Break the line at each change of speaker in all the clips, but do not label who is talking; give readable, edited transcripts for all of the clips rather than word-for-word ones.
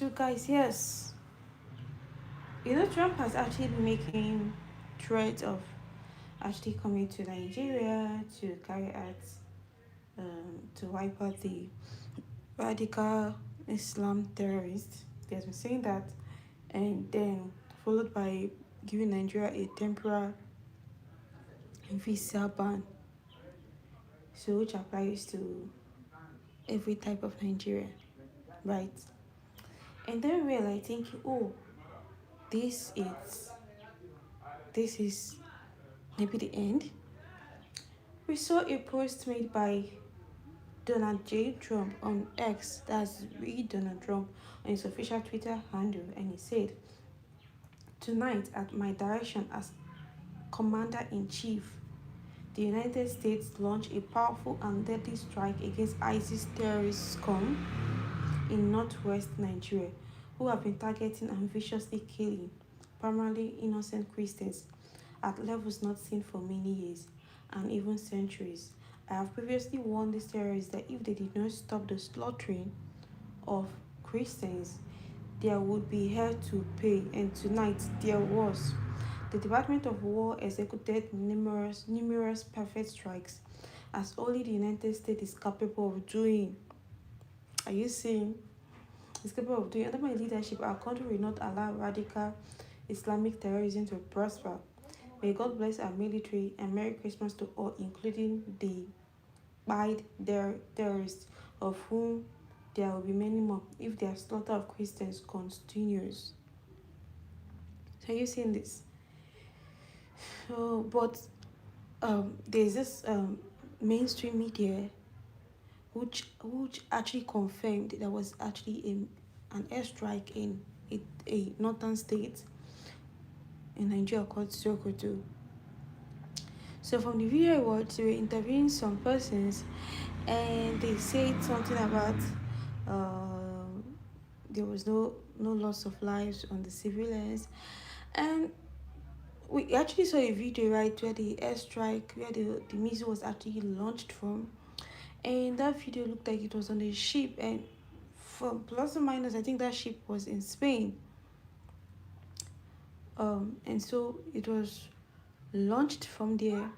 So, guys, yes, Trump has actually been making threats of actually coming to Nigeria to carry out, to wipe out the radical Islam terrorists. He has been saying that, and then followed by giving Nigeria a temporary visa ban, so which applies to every type of Nigeria, right? And then we're like thinking, oh, this is this is maybe the end. We saw a post made by Donald J. Trump on X, that's really Donald Trump, on his official Twitter handle, and he said, "Tonight, at my direction as Commander in Chief, the United States launched a powerful and deadly strike against ISIS terrorist scum in northwest Nigeria, who have been targeting and viciously killing primarily innocent Christians at levels not seen for many years and even centuries. I have previously warned these terrorists that if they did not stop the slaughtering of Christians, there would be hell to pay, and tonight there was. The Department of War executed numerous perfect strikes, as only the United States is capable of doing. Are you seeing? It's capable of doing. Under my leadership, our country will not allow radical Islamic terrorism to prosper. May God bless our military, and Merry Christmas to all, including the pied terrorists, of whom there will be many more if their slaughter of Christians continues." So you seeing this? So, but there's this mainstream media which actually confirmed there was actually an airstrike in a northern state in Nigeria called Sokoto. So from the video I watched, they were interviewing some persons, and they said something about uh, there was no loss of lives on the civilians, and we actually saw a video, right, where the airstrike, where the missile was actually launched from, and that video looked like it was on a ship, and from plus or minus, I think that ship was in Spain. And so it was launched from there.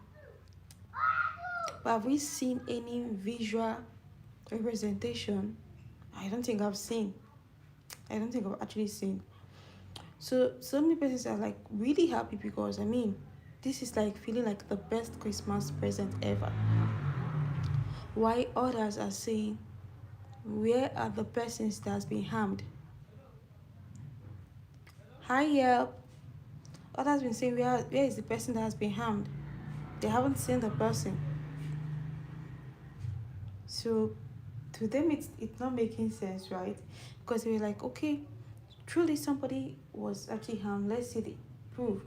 But have we seen any visual representation? I don't think I've seen. I don't think I've actually seen. So many persons are like really happy because this is like feeling like the best Christmas present ever. Why others are saying, where are the persons that has been harmed? Hi help. Others been saying, where is the person that has been harmed? They haven't seen the person. So to them it's not making sense, right? Because they were like, okay, truly somebody was actually harmed, let's see the proof.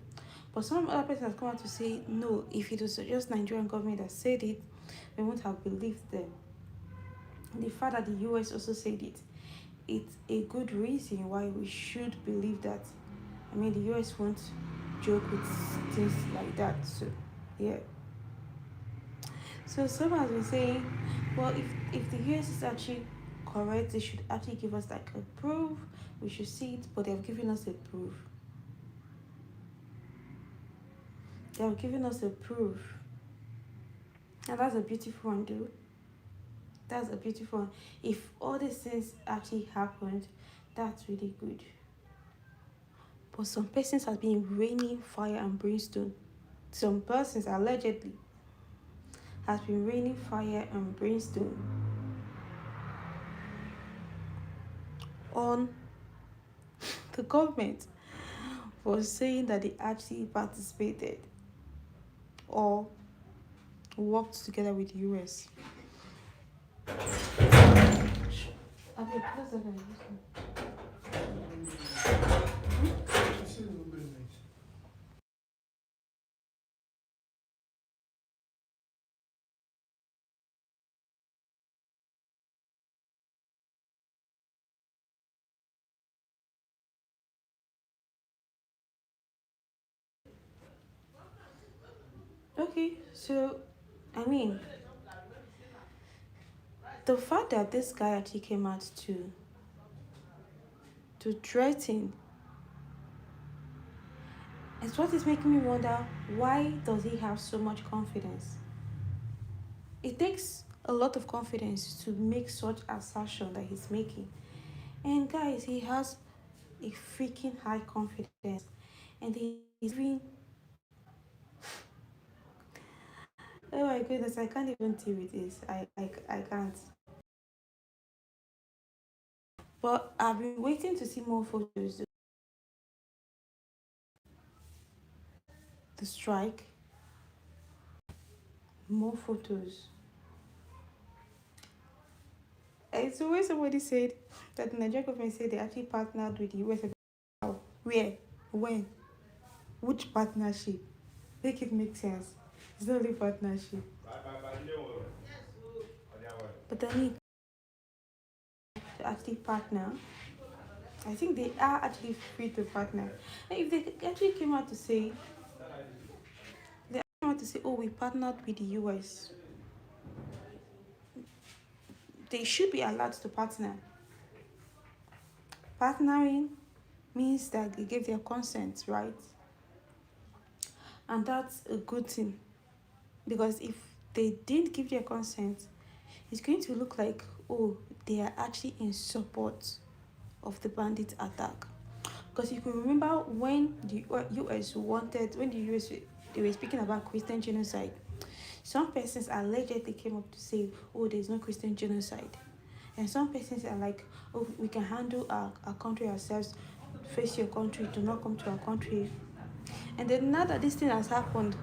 But some other person has come out to say, no, if it was just Nigerian government that said it, we won't have believed them. The fact that the US also said it, it's a good reason why we should believe that. The US won't joke with things like that. So yeah. So some has been saying, well, if the US is actually correct, they should actually give us like a proof. We should see it, but they have given us a proof. They have given us a proof. And that's a beautiful one, dude. That's a beautiful one. If all these things actually happened, that's really good. But some persons have been raining fire and brimstone. Some persons allegedly has been raining fire and brimstone on the government for saying that they actually participated or worked together with the US. Okay, so I mean, the fact that this guy actually came out to to threaten. It's what is making me wonder, why does he have so much confidence? It takes a lot of confidence to make such assertion that he's making. And guys, he has a freaking high confidence, and he's even, oh my goodness, I can't even deal with this. I can't. But I've been waiting to see more photos. The strike, more photos. And so when somebody said that the Nigerian government said they actually partnered with the US, where, when, which partnership? Make it make sense. It's not really partnership. But they need to actually partner. I think they are actually free to partner. And if they actually came out to say, oh, we partnered with the US, they should be allowed to partner. Partnering means that they gave their consent, right? And that's a good thing. Because if they didn't give their consent, it's going to look like, oh, they are actually in support of the bandit attack. Because if you remember when the US wanted, when the US, they were speaking about Christian genocide, some persons allegedly came up to say, oh, there's no Christian genocide. And some persons are like, oh, we can handle our country ourselves, face your country, do not come to our country. And then now that this thing has happened,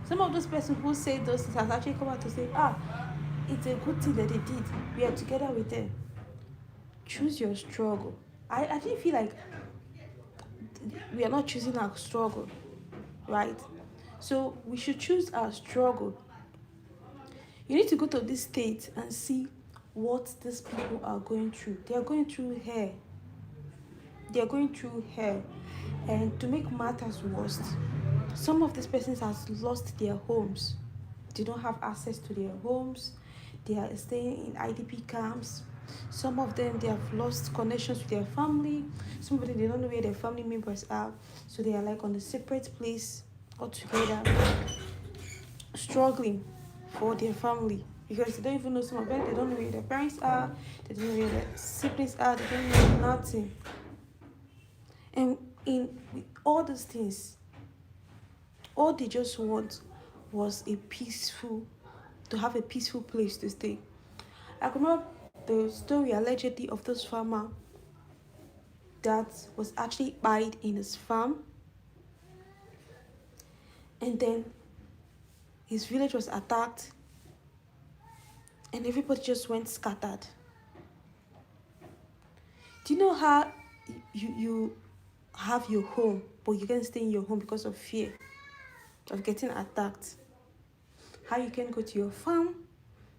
some of those persons who say those things has actually come out to say, it's a good thing that they did. We are together with them. Choose your struggle. I actually feel like we are not choosing our struggle, right? So we should choose our struggle. You need to go to this state and see what these people are going through. They are going through hell. They are going through hell. And to make matters worse, some of these persons has lost their homes. They don't have access to their homes. They are staying in IDP camps. Some of them, they have lost connections with their family. Some of them, they don't know where their family members are. So they are like on a separate place altogether, struggling for their family. Because they don't even know, some of them, they don't know where their parents are. They don't know where their siblings are. They don't know nothing. And in all those things, all they just want was to have a peaceful place to stay. I remember the story allegedly of this farmer that was actually buried in his farm, and then his village was attacked, and everybody just went scattered. Do you know how you have your home, but you can't stay in your home because of fear of getting attacked? How you can go to your farm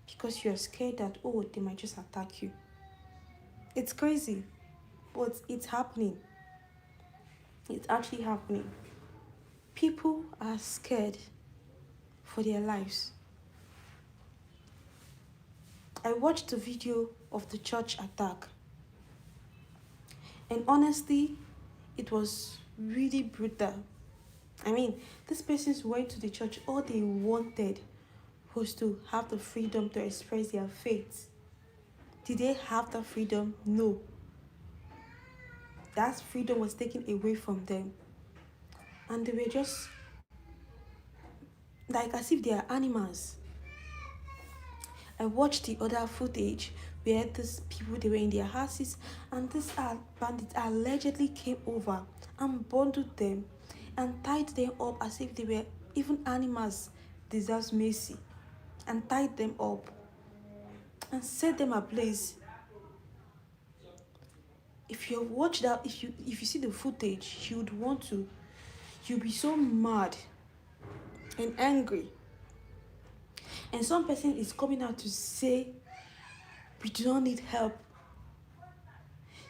because you're scared that, oh, they might just attack you. It's crazy, but it's happening. It's actually happening. People are scared for their lives. I watched the video of the church attack, and honestly, it was really brutal. I mean, these persons went to the church, all they wanted was to have the freedom to express their faith. Did they have that freedom? No. That freedom was taken away from them. And they were just like as if they are animals. I watched the other footage where these people, they were in their houses, and these bandits allegedly came over and bundled them and tied them up as if they were even animals deserves mercy, and tied them up and set them ablaze. If you watch that, if you see the footage, you'll be so mad and angry. And some person is coming out to say, we do not need help.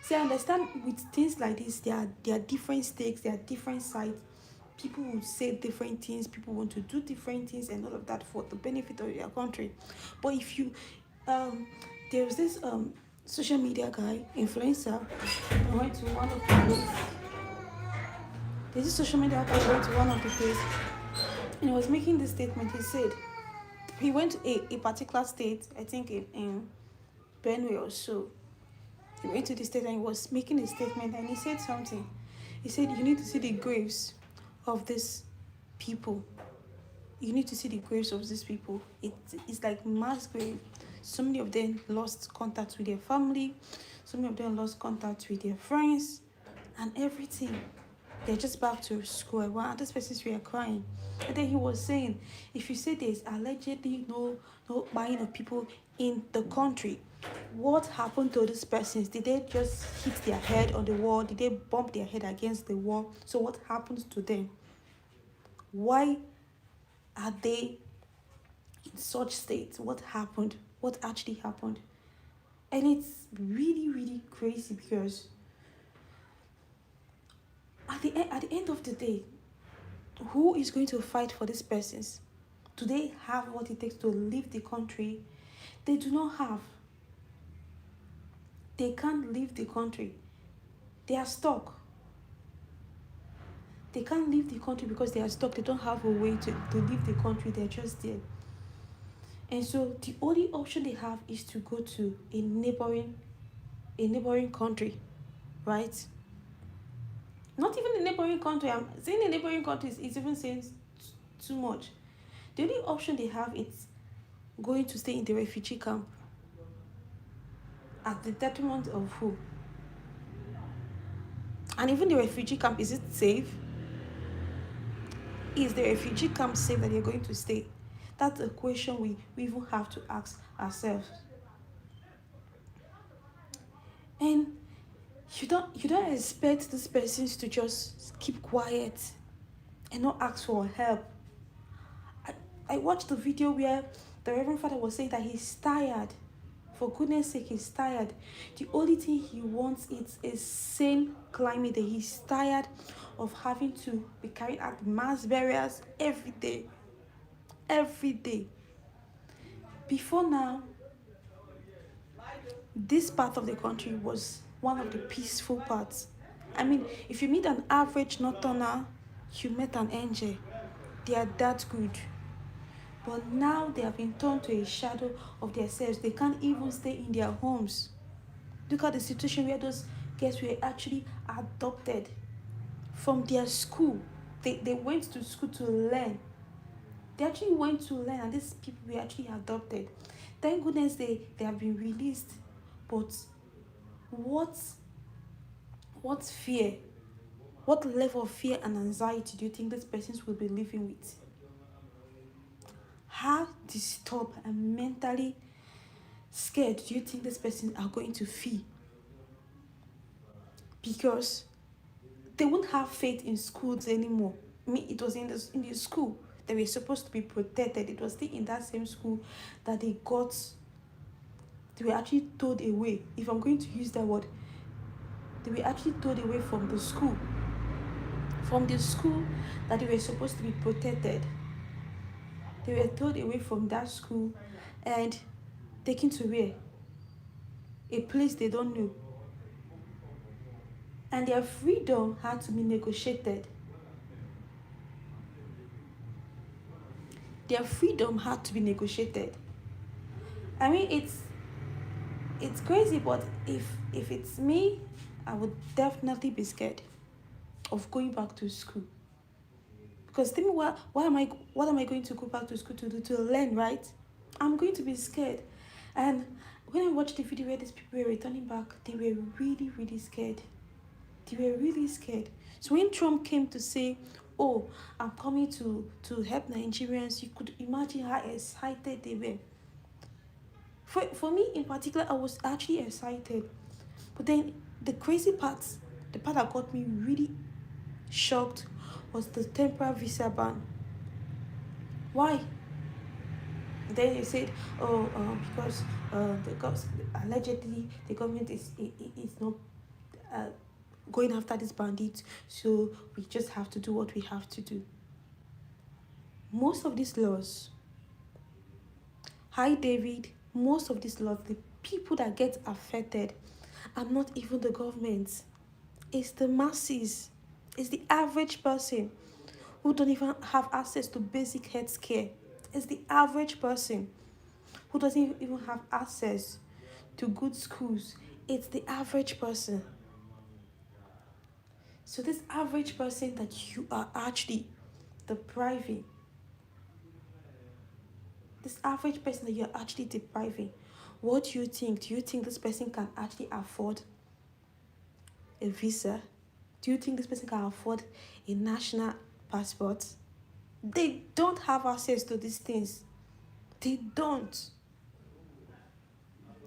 See, I understand with things like this, there are different stakes, there are different sides. People will say different things, people want to do different things and all of that for the benefit of their country. But if you, there's this social media guy, influencer, I went to one of the places. There's this social media guy went to one of the places and he was making this statement. He said he went to a particular state, I think in Benue or so. He went to the state and he was making a statement and he said something. He said, you need to see the graves of these people. You need to see the graves of these people. It's like mass grave. So many of them lost contact with their family. So many of them lost contact with their friends and everything. They're just back to square one. And those persons were crying. And then he was saying, if you say there's allegedly no buying of people in the country, what happened to these persons? Did they just hit their head on the wall? Did they bump their head against the wall? So what happens to them? Why are they in such states? What happened? What actually happened? And it's really, really crazy because at the end of the day, who is going to fight for these persons? Do they have what it takes to leave the country? They do not have. They can't leave the country. They are stuck. They can't leave the country because they are stuck. They don't have a way to leave the country. They're just there. And so the only option they have is to go to a neighboring country, right? Not even a neighboring country. I'm saying a neighboring country is even saying too much. The only option they have is going to stay in the refugee camp. At the detriment of who? And even the refugee camp, is it safe? Is the refugee camp safe that you're going to stay? That's a question we even have to ask ourselves. And you don't expect these persons to just keep quiet and not ask for help. I watched the video where the Reverend Father was saying that he's tired. For goodness sake, he's tired. The only thing he wants is a sane climate. That he's tired of having to be carrying out mass burials every day. Every day. Before now, this part of the country was one of the peaceful parts. I mean, if you meet an average northerner, you met an angel. They are that good. But now they have been turned to a shadow of themselves. They can't even stay in their homes. Look at the situation where those girls were actually adopted from their school. They went to school to learn. They actually went to learn, and these people were actually adopted. Thank goodness they have been released. But what fear, what level of fear and anxiety do you think these persons will be living with? How disturbed and mentally scared do you think these persons are going to feel? Because they won't have faith in schools anymore. I mean, it was in the school they were supposed to be protected. It was still in that same school that they were actually towed away. If I'm going to use that word, they were actually towed away from the school. From the school that they were supposed to be protected. They were towed away from that school and taken to where? A place they don't know. And their freedom had to be negotiated. Their freedom had to be negotiated. I mean, it's crazy, but if it's me, I would definitely be scared of going back to school. Because tell me, what am I going to go back to school to do? To learn, right? I'm going to be scared. And when I watched the video where these people were returning back, they were really, really scared. They were really scared. So when Trump came to say, oh, I'm coming to help Nigerians, you could imagine how excited they were. For me in particular, I was actually excited. But then the crazy part, the part that got me really shocked, was the temporary visa ban. Why? Then they said, because allegedly the government is not going after these bandits, so we just have to do what we have to do. Most of these laws, hi David, most of these laws, people that get affected are not even the government. It's the masses. It's the average person who don't even have access to basic health care. It's the average person who doesn't even have access to good schools. It's the average person. So this average person that you are actually depriving, this average person that you're actually depriving, what do you think? Do you think this person can actually afford a visa? Do you think this person can afford a national passport? They don't have access to these things. They don't.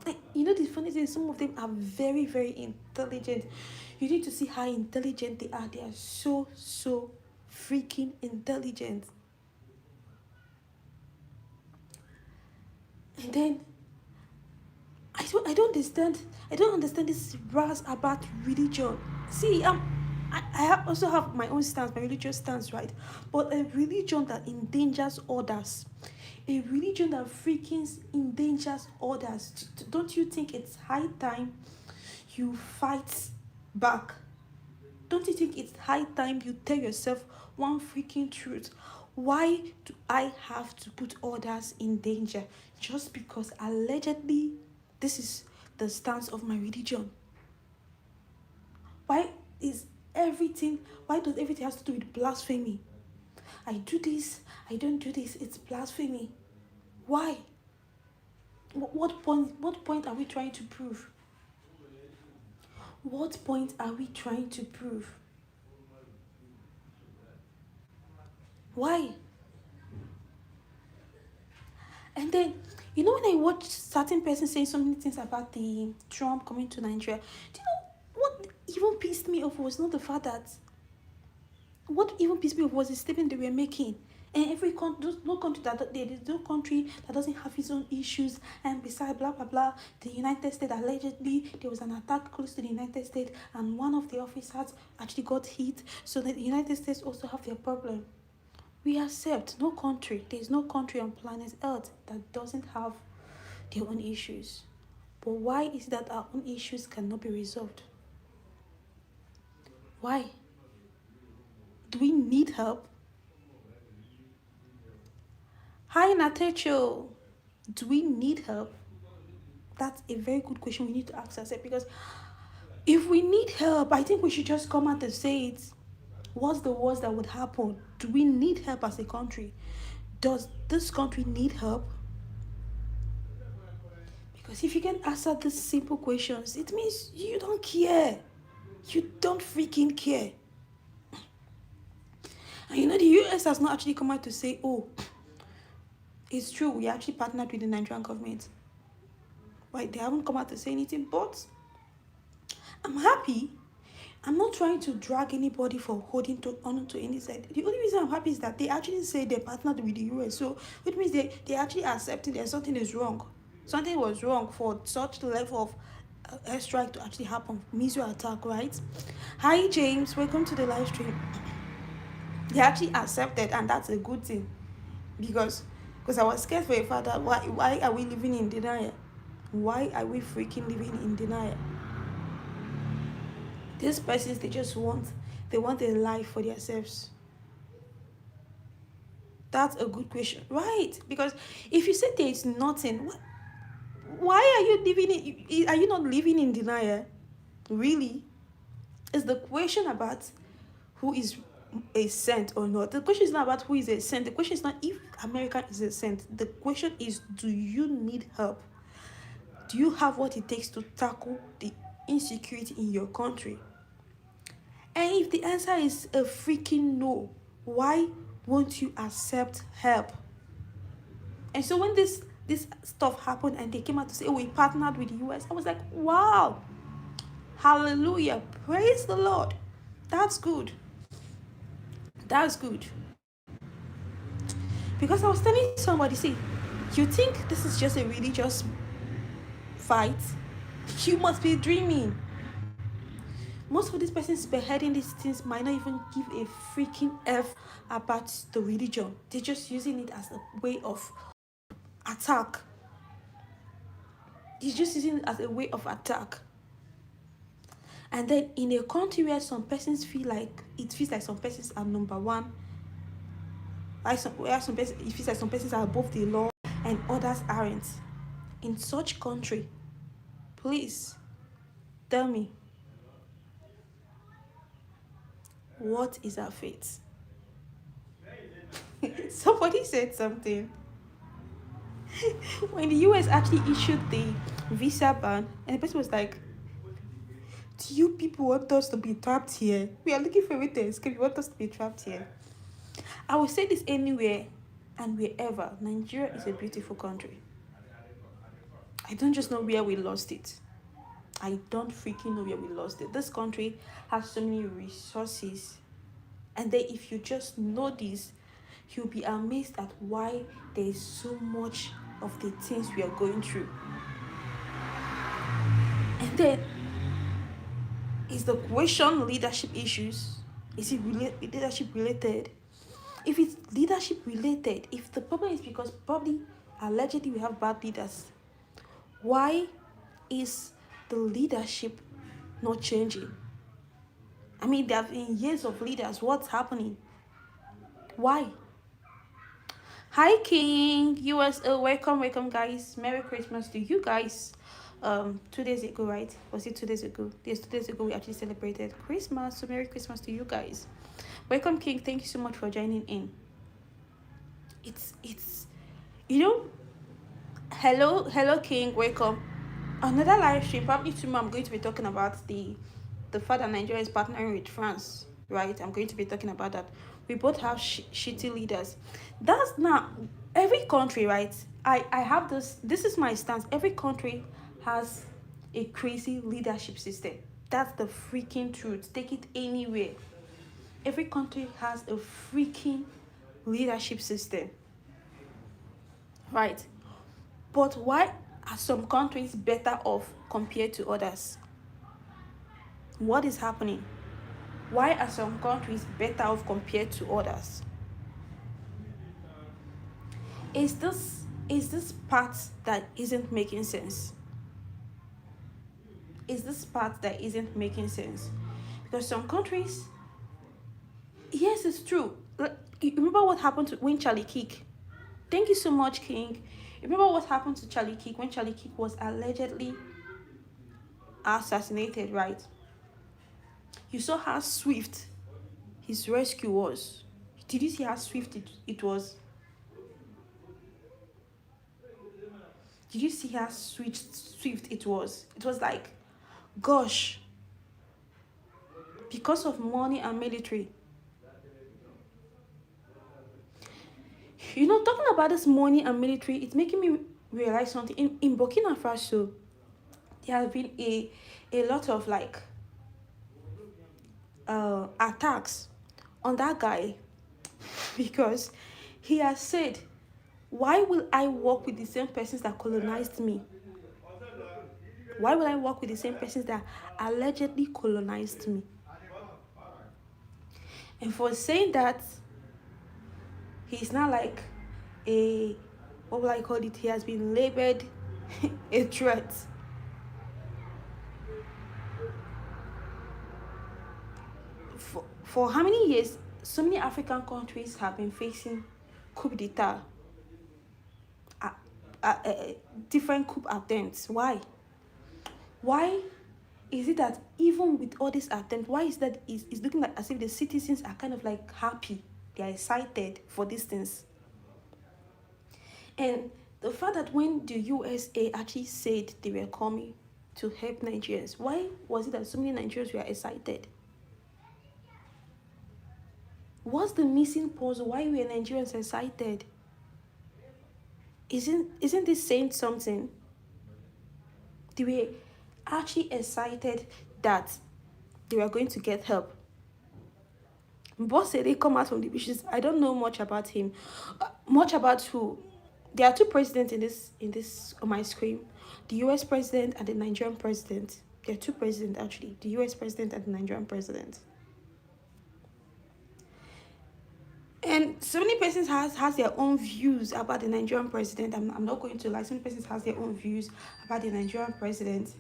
Like, you know, the funny thing is, some of them are very, very intelligent. You need to see how intelligent they are. They are so, so freaking intelligent. And then I don't understand. I don't understand this ras about religion. See, I also have my own stance, my religious stance, right? But a religion that endangers others, a religion that freaking endangers others, don't you think it's high time you fight back? Don't you think it's high time you tell yourself one freaking truth? Why do I have to put others in danger just because allegedly this is the stance of my religion? Why is why does everything have to do with blasphemy? I do this, I don't do this, it's blasphemy. Why? What point are we trying to prove? What point are we trying to prove? Why? And then, you know, when I watch certain person saying so many things about the Trump coming to Nigeria, do you know what even pissed me off was not the fact that, what even pissed me off was the statement they were making. And every country, no country there is no country that doesn't have its own issues. And besides, blah blah blah. The United States, allegedly there was an attack close to the United States, and one of the officers actually got hit. So that the United States also have their problem. We accept there is no country on planet Earth that doesn't have their own issues. But why is it that our own issues cannot be resolved? Why? Do we need help? Hi, Natecho. Do we need help? That's a very good question we need to ask ourselves, because if we need help, I think we should just come out and say it. What's the worst that would happen? Do we need help as a country? Does this country need help? Because if you can answer these simple questions, it means you don't care. You don't freaking care. And you know, the US has not actually come out to say, oh, it's true, we actually partnered with the Nigerian government. Right? They haven't come out to say anything, but I'm happy. I'm not trying to drag anybody for holding on to any side. The only reason I'm happy is that they actually say they partnered with the US. So which means they actually accepting that something is wrong. Something was wrong for such level of airstrike to actually happen. Missile attack, right? Hi James, welcome to the live stream. They actually accepted, and that's a good thing. Because I was scared for a father. Why are we living in denial? Why are we freaking living in denial? These persons, they want a life for themselves. That's a good question, right? Because if you say there is nothing, why are you living in? Are you not living in denial? Really? Is the question about who is a saint or not? The question is not about who is a saint. The question is not if America is a saint. The question is, do you need help? Do you have what it takes to tackle the insecurity in your country? And if the answer is a freaking no, why won't you accept help? And so when this stuff happened and they came out to say, oh, we partnered with the US, I was like, wow, hallelujah, praise the Lord. That's good. That's good. Because I was telling somebody, see, you think this is just a religious fight? You must be dreaming. Most of these persons spearheading these things might not even give a freaking F about the religion. They're just using it as a way of attack. He's just using it as a way of attack. And then in a country where some persons feel like it feels like some persons are number one, where some persons it feels like some persons are above the law and others aren't. In such country, please tell me, what is our fate? Somebody said something. When the US actually issued the visa ban, and the person was like, do you people want us to be trapped here? We are looking for a way to escape. You want us to be trapped here? I will say this anywhere and wherever. Nigeria is a beautiful country. I don't just know where we lost it. I don't freaking know where we lost it. This country has so many resources. And then if you just know this, you'll be amazed at why there is so much of the things we are going through. And then, is the question leadership issues? Is it leadership related? If it's leadership related, if the problem is because probably allegedly we have bad leaders, why is the leadership not changing? I mean, there have been years of leaders. What's happening? Why? Hi King, USA, welcome guys. Merry Christmas to you guys. 2 days ago, right? Was it 2 days ago? Yes, 2 days ago we actually celebrated Christmas. So Merry Christmas to you guys. Welcome King, thank you so much for joining in. It's hello King, welcome. Another live stream, probably tomorrow I'm going to be talking about the fact that Nigeria is partnering with France, right? I'm going to be talking about that. We both have shitty leaders. That's not every country, right? I have this is my stance. Every country has a crazy leadership system. That's the freaking truth. Take it anywhere. Every country has a freaking leadership system, right? But why are some countries better off compared to others? What is happening? Why are some countries better off compared to others? Is this part that isn't making sense? Is this part that isn't making sense? Because some countries, yes, it's true. You remember what happened to when Charlie Kirk? Thank you so much, King. You remember what happened to Charlie Kirk when Charlie Kirk was allegedly assassinated, right? You saw how swift his rescue was. Did you see how swift it was? Did you see how swift it was? It was like, gosh, because of money and military. You know, talking about this money and military, it's making me realize something. In Burkina Faso, there have been a lot of like attacks on that guy because he has said, why will I work with the same persons that colonized me? Why will I work with the same persons that allegedly colonized me? And for saying that, he's not like what will I call it? He has been labeled a threat. For how many years, so many African countries have been facing coup d'etat, different coup attempts. Why? Why is it that even with all these attempts, why is that it's looking like as if the citizens are kind of like happy, they are excited for these things? And the fact that when the USA actually said they were coming to help Nigerians, why was it that so many Nigerians were excited? What's the missing puzzle? Why were Nigerians excited? Isn't this saying something? They were actually excited that they were going to get help. Boss said they come out from the beaches. I don't know much about him. Much about who? There are two presidents in this on my screen. The US president and the Nigerian president. There are two presidents actually. The US president and the Nigerian president. And so many persons has their own views about the Nigerian president. I'm not going to lie. So many persons has their own views about the Nigerian president.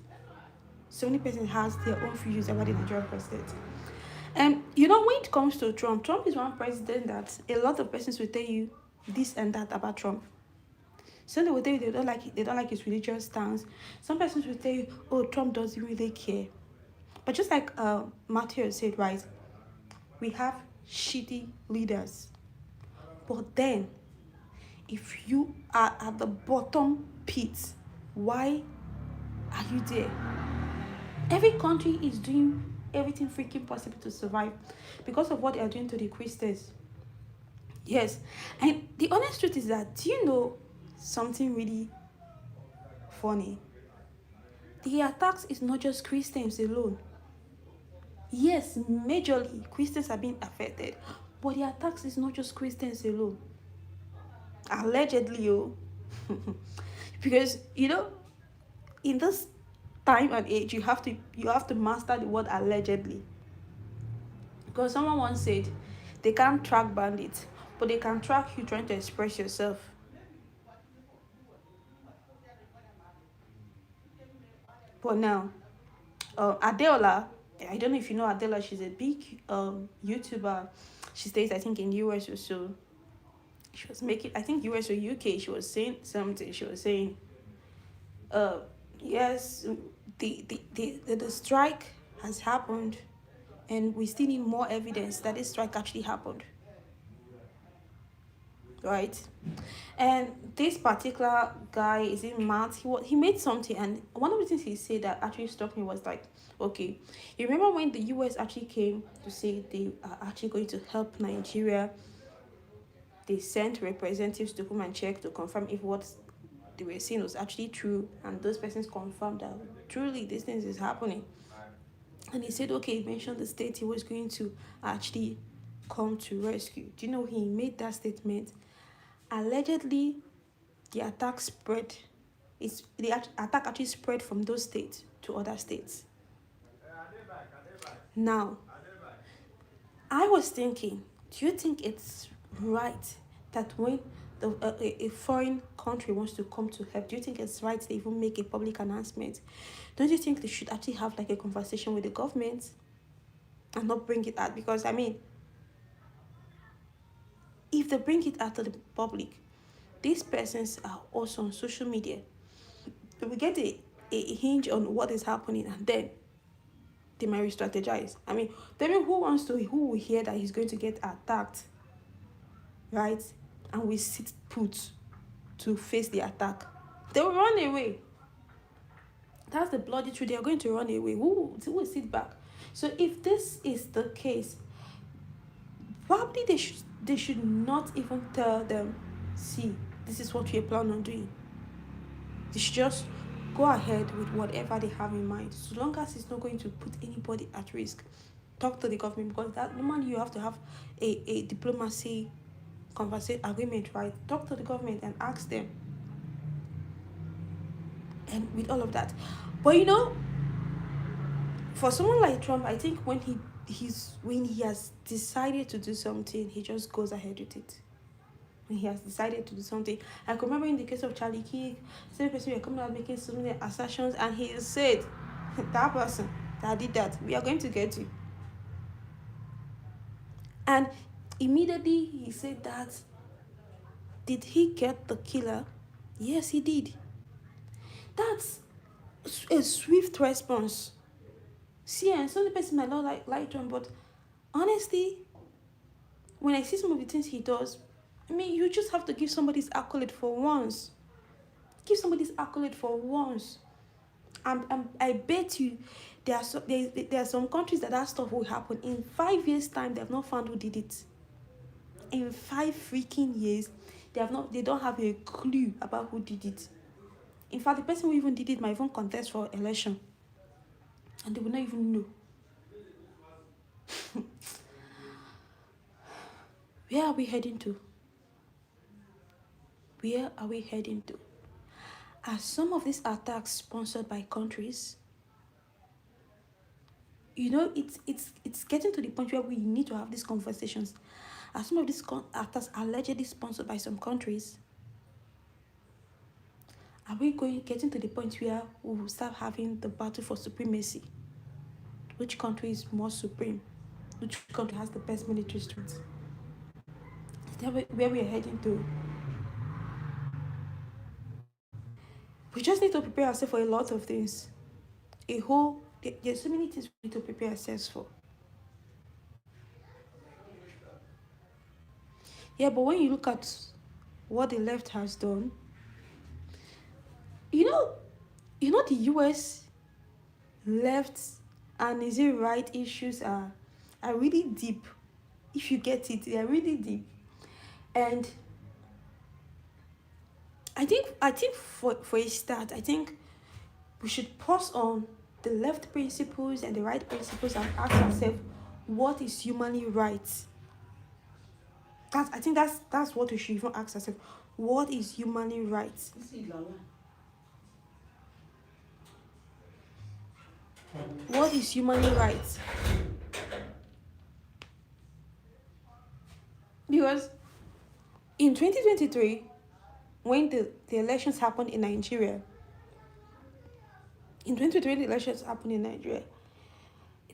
So many persons has their own views about the Nigerian president. And you know, when it comes to Trump, Trump is one president that a lot of persons will tell you this and that about Trump. Some they will tell you they don't like his religious stance. Some persons will tell you, oh, Trump doesn't really care. But just like Matthew said, right, we have shitty leaders. But then, if you are at the bottom pit, why are you there? Every country is doing everything freaking possible to survive because of what they are doing to the Christians. Yes, and the honest truth is that, do you know something really funny? The attacks is not just Christians alone. Yes, majorly Christians are being affected, but the attacks is not just Christians alone. Allegedly, oh, because you know, in this time and age, you have to master the word allegedly. Because someone once said, they can't track bandits, but they can track you trying to express yourself. But now, Adeola, I don't know if you know Adeola, she's a big YouTuber. She stays, I think, in US or so. She was making, I think, US or UK. She was saying something. She was saying, yes, the strike has happened, and we still need more evidence that this strike actually happened. Right? And this particular guy is in Matt. He made something, and one of the things he said that actually struck me was like, okay, you remember when the US actually came to say they are actually going to help Nigeria? They sent representatives to come and check to confirm if what they were saying was actually true, and those persons confirmed that truly these things is happening. And he said, okay, he mentioned the state he was going to actually come to rescue. Do you know he made that statement? Allegedly, the attack spread. The attack actually spread from those states to other states. Now, I was thinking, do you think it's right that when a foreign country wants to come to help, do you think it's right they even make a public announcement? Don't you think they should actually have like a conversation with the government and not bring it out? Because I mean, if they bring it out to the public, these persons are also on social media. We get a hinge on what is happening, and then they might re-strategize. I mean, tell me who will hear that he's going to get attacked, right? And we sit put to face the attack. They will run away. That's the bloody truth. They are going to run away. Who will sit back? So if this is the case, probably they should not even tell them, see, this is what we plan on doing. They should just go ahead with whatever they have in mind, so long as it's not going to put anybody at risk. Talk to the government, because that normally you have to have a diplomacy conversation agreement, right? Talk to the government and ask them, and with all of that. But you know, for someone like Trump, I think when he has decided to do something, he just goes ahead with it. When he has decided to do something, I can remember in the case of Charlie Kirk, same person were coming out making so many assertions, and he said, that person that did that, we are going to get you. And immediately he said that, did he get the killer? Yes, he did. That's a swift response. See, and some of the person might not like Trump, but honestly, when I see some of the things he does, I mean, you just have to give somebody's accolade for once. Give somebody's accolade for once. I bet you there are some countries that stuff will happen. In 5 years' time, they have not found who did it. In 5 freaking years, they don't have a clue about who did it. In fact, the person who even did it might even contest for election, and they will not even know. Where are we heading to? Where are we heading to? Are some of these attacks sponsored by countries? You know, it's getting to the point where we need to have these conversations Are some of these actors allegedly sponsored by some countries? Are we getting to the point where we will start having the battle for supremacy? Which country is more supreme? Which country has the best military strength? Is that where we are heading to? We just need to prepare ourselves for a lot of things. There's so many things we need to prepare ourselves for. Yeah, but when you look at what the left has done, you know, the US left and is it right issues are really deep. If you get it, they are really deep. And I think for a start, I think we should pause on the left principles and the right principles and ask ourselves, what is humanly right? I think that's what we should even ask ourselves. What is humanly right? What is humanly right? Because in 2023, when the elections happened in Nigeria,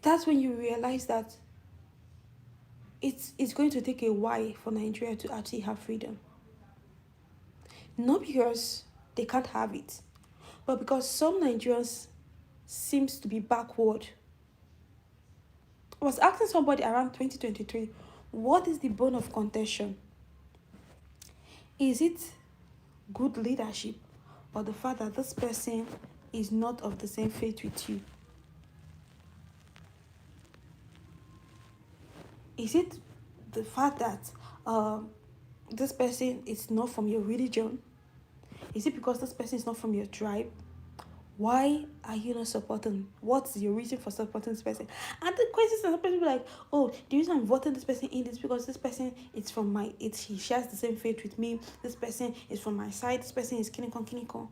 that's when you realize that it's going to take a while for Nigeria to actually have freedom. Not because they can't have it, but because some Nigerians seems to be backward. I was asking somebody around 2023, what is the bone of contention? Is it good leadership or the fact that this person is not of the same faith with you? Is it the fact that this person is not from your religion? Is it because this person is not from your tribe? Why are you not supporting? What's your reason for supporting this person? And the questions that people be like, oh, the reason I'm voting this person in is because this person is from he shares the same faith with me. This person is from my side. This person is kinikon.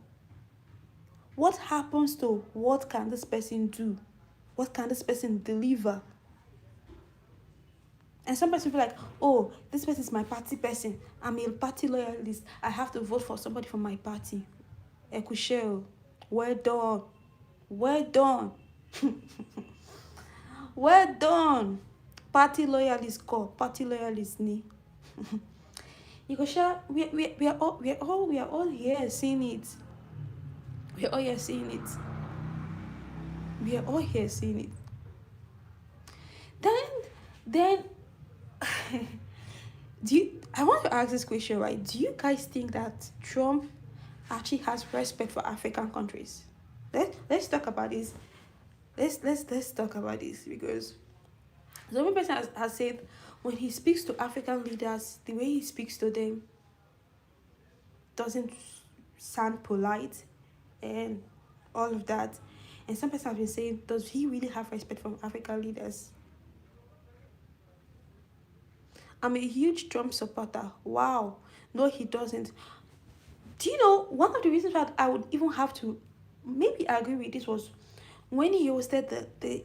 What happens to what can this person do? What can this person deliver? And some person be like, oh, this person is my party person. I'm a party loyalist. I have to vote for somebody from my party. Ekushel, well done. Well done. Well done. Party loyalist call. Party loyalist ni. You go share. We are all here seeing it. We are all here seeing it. We are all here seeing it. Then I want to ask this question, right? Do you guys think that Trump actually has respect for African countries? Let's talk about this. Let's talk about this, because some person has said when he speaks to African leaders, the way he speaks to them doesn't sound polite and all of that. And some person have been saying, does he really have respect for African leaders? I'm a huge Trump supporter. Wow. No, he doesn't. Do you know, one of the reasons that I would even have to maybe agree with this was when he hosted the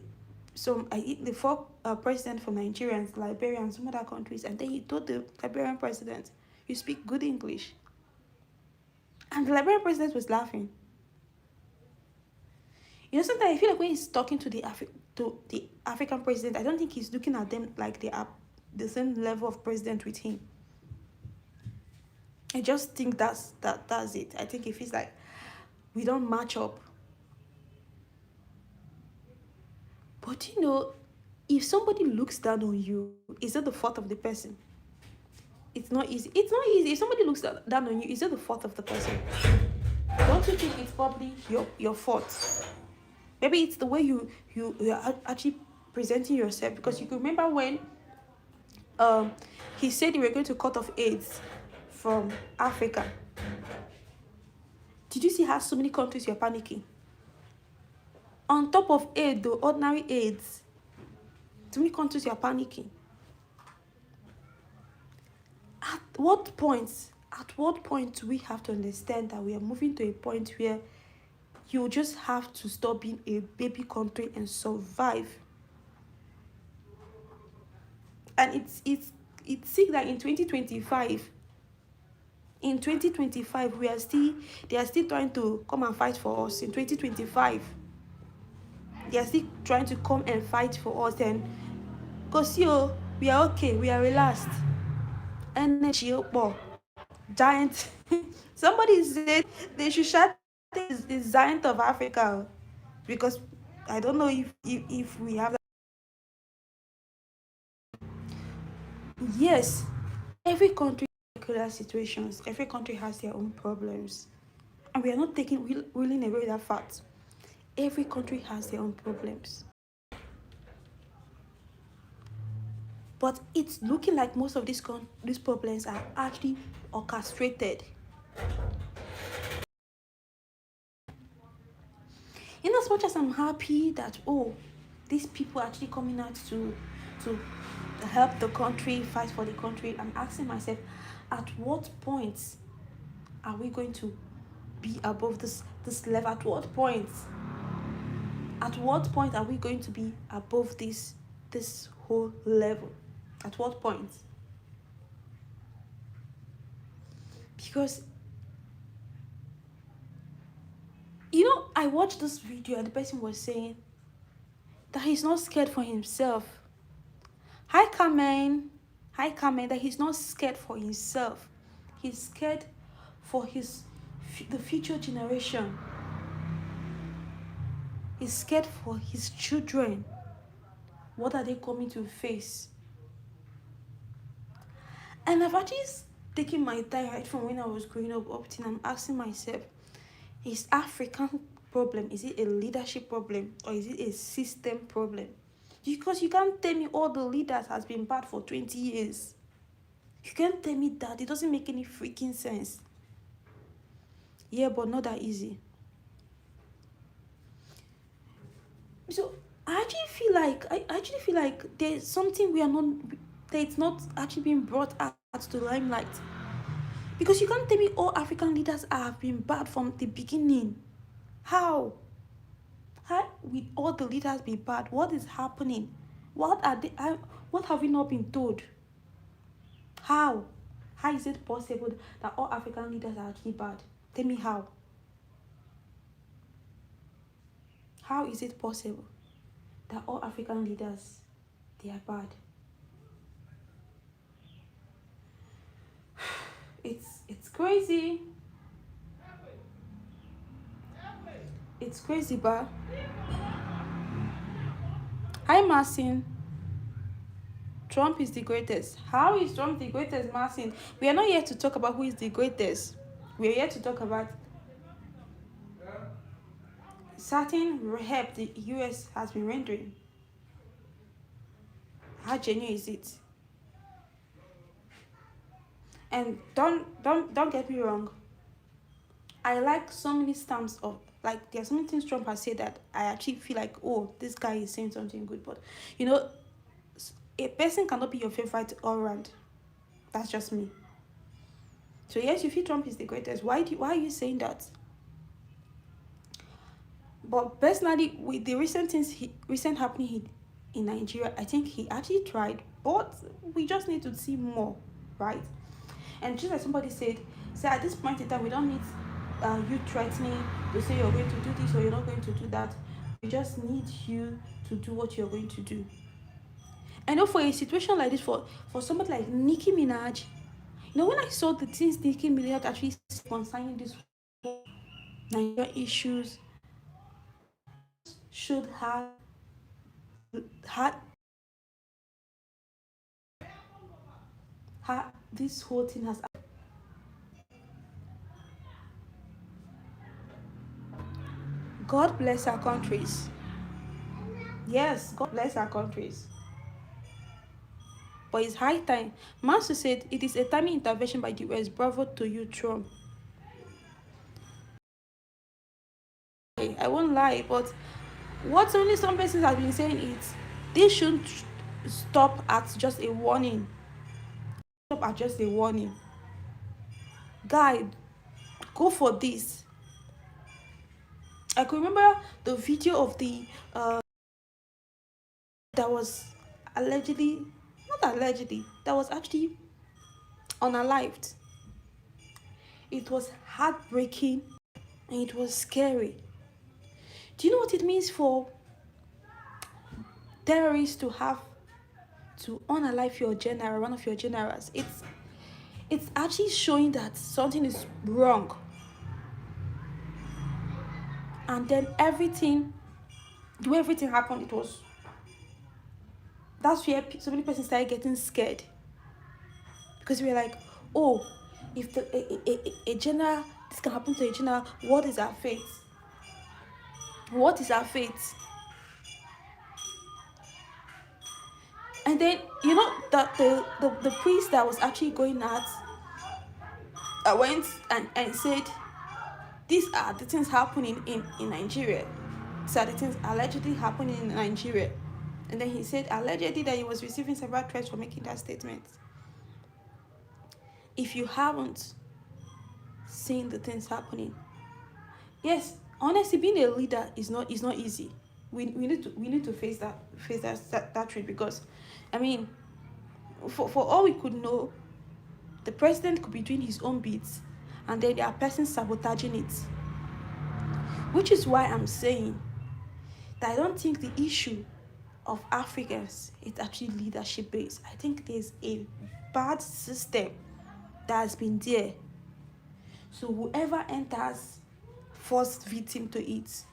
four president from Nigeria and Liberia and some other countries, and then he told the Liberian president, you speak good English. And the Liberian president was laughing. You know, sometimes I feel like when he's talking to the African president, I don't think he's looking at them like they are the same level of president with him. I just think that's it. I think if it's like we don't match up. But you know, if somebody looks down on you, is that the fault of the person? It's not easy. If somebody looks down on you, is that the fault of the person? Don't you think it's probably your fault? Maybe it's the way you are actually presenting yourself, because you can remember when he said you were going to cut off AIDS from Africa. Did you see how so many countries were panicking? On top of AIDS, the ordinary AIDS, so many countries were panicking. At what point do we have to understand that we are moving to a point where you just have to stop being a baby country and survive? And it's sick that in 2025, we are still, they are still trying to come and fight for us. In 2025, they are still trying to come and fight for us. And because we are okay, we are relaxed. Energy giant. Somebody said they should shut the giant of Africa, because I don't know if we have that. Yes, every country has particular situations, every country has their own problems, and we are not taking willing away that fact. Every country has their own problems, but it's looking like most of these problems are actually orchestrated. In as much as I'm happy that these people are actually coming out to help the country, fight for the country, I'm asking myself, at what point are we going to be above this level? At what point are we going to be above this whole level? At what point? Because I watched this video and the person was saying that he's not scared for himself. Hi Carmen. That he's not scared for himself. He's scared for the future generation. He's scared for his children. What are they coming to face? And I've actually taken my time right from when I was growing up till I'm asking myself, is African problem, is it a leadership problem, or is it a system problem? Because you can't tell me all the leaders has been bad for 20 years. You can't tell me that. It doesn't make any freaking sense. Yeah, but not that easy. So I actually feel like there's something that's not actually being brought out to the limelight. Because you can't tell me all African leaders have been bad from the beginning. How will all the leaders be bad? What is happening? What have we not been told? How is it possible that all African leaders are actually bad? Tell me how. How is it possible that all African leaders, they are bad? It's crazy. It's crazy, but hi Marcin. Trump is the greatest. How is Trump the greatest, Marcin? We are not here to talk about who is the greatest. We are here to talk about certain help the US has been rendering. How genuine is it? And don't get me wrong. I like so many stamps of, like, there's so many things Trump has said that I actually feel like, this guy is saying something good. But a person cannot be your favorite all round. That's just me. So yes, you feel Trump is the greatest. Why are you saying that? But personally, with the recent happening in Nigeria, I think he actually tried, but we just need to see more, right? And just like somebody said, at this point in time, we don't need you threatening to say you're going to do this or you're not going to do that. We just need you to do what you're going to do. I know for a situation like this, for somebody like Nicki Minaj, when I saw the things Nicki Minaj actually concerning this Nigeria issues, should have this whole thing has. God bless our countries. Yes, God bless our countries. But it's high time. Master said it is a timely intervention by the US. Bravo to you, Trump. I won't lie, but what only some persons have been saying is this shouldn't stop at just a warning. Stop at just a warning. Guy, go for this. I could remember the video of the that was allegedly not allegedly, that was actually unalived. It was heartbreaking and it was scary. Do you know what it means for terrorists to have to unalive your general, one of your generals? It's actually showing that something is wrong. And then the way everything happened, it was that's where so many persons started getting scared because we were like, oh, if a general, this can happen to a general, what is our fate? What is our fate? And then that the priest that was actually going at I went and said these are the things happening in Nigeria. These are the things allegedly happening in Nigeria. And then he said allegedly that he was receiving several threats for making that statement. If you haven't seen the things happening, yes, honestly, being a leader is not easy. We need to face that truth because, I mean, for all we could know, the president could be doing his own bits, and then there are persons sabotaging it. Which is why I'm saying that I don't think the issue of Africans is actually leadership based. I think there's a bad system that has been there. So whoever enters falls victim to it.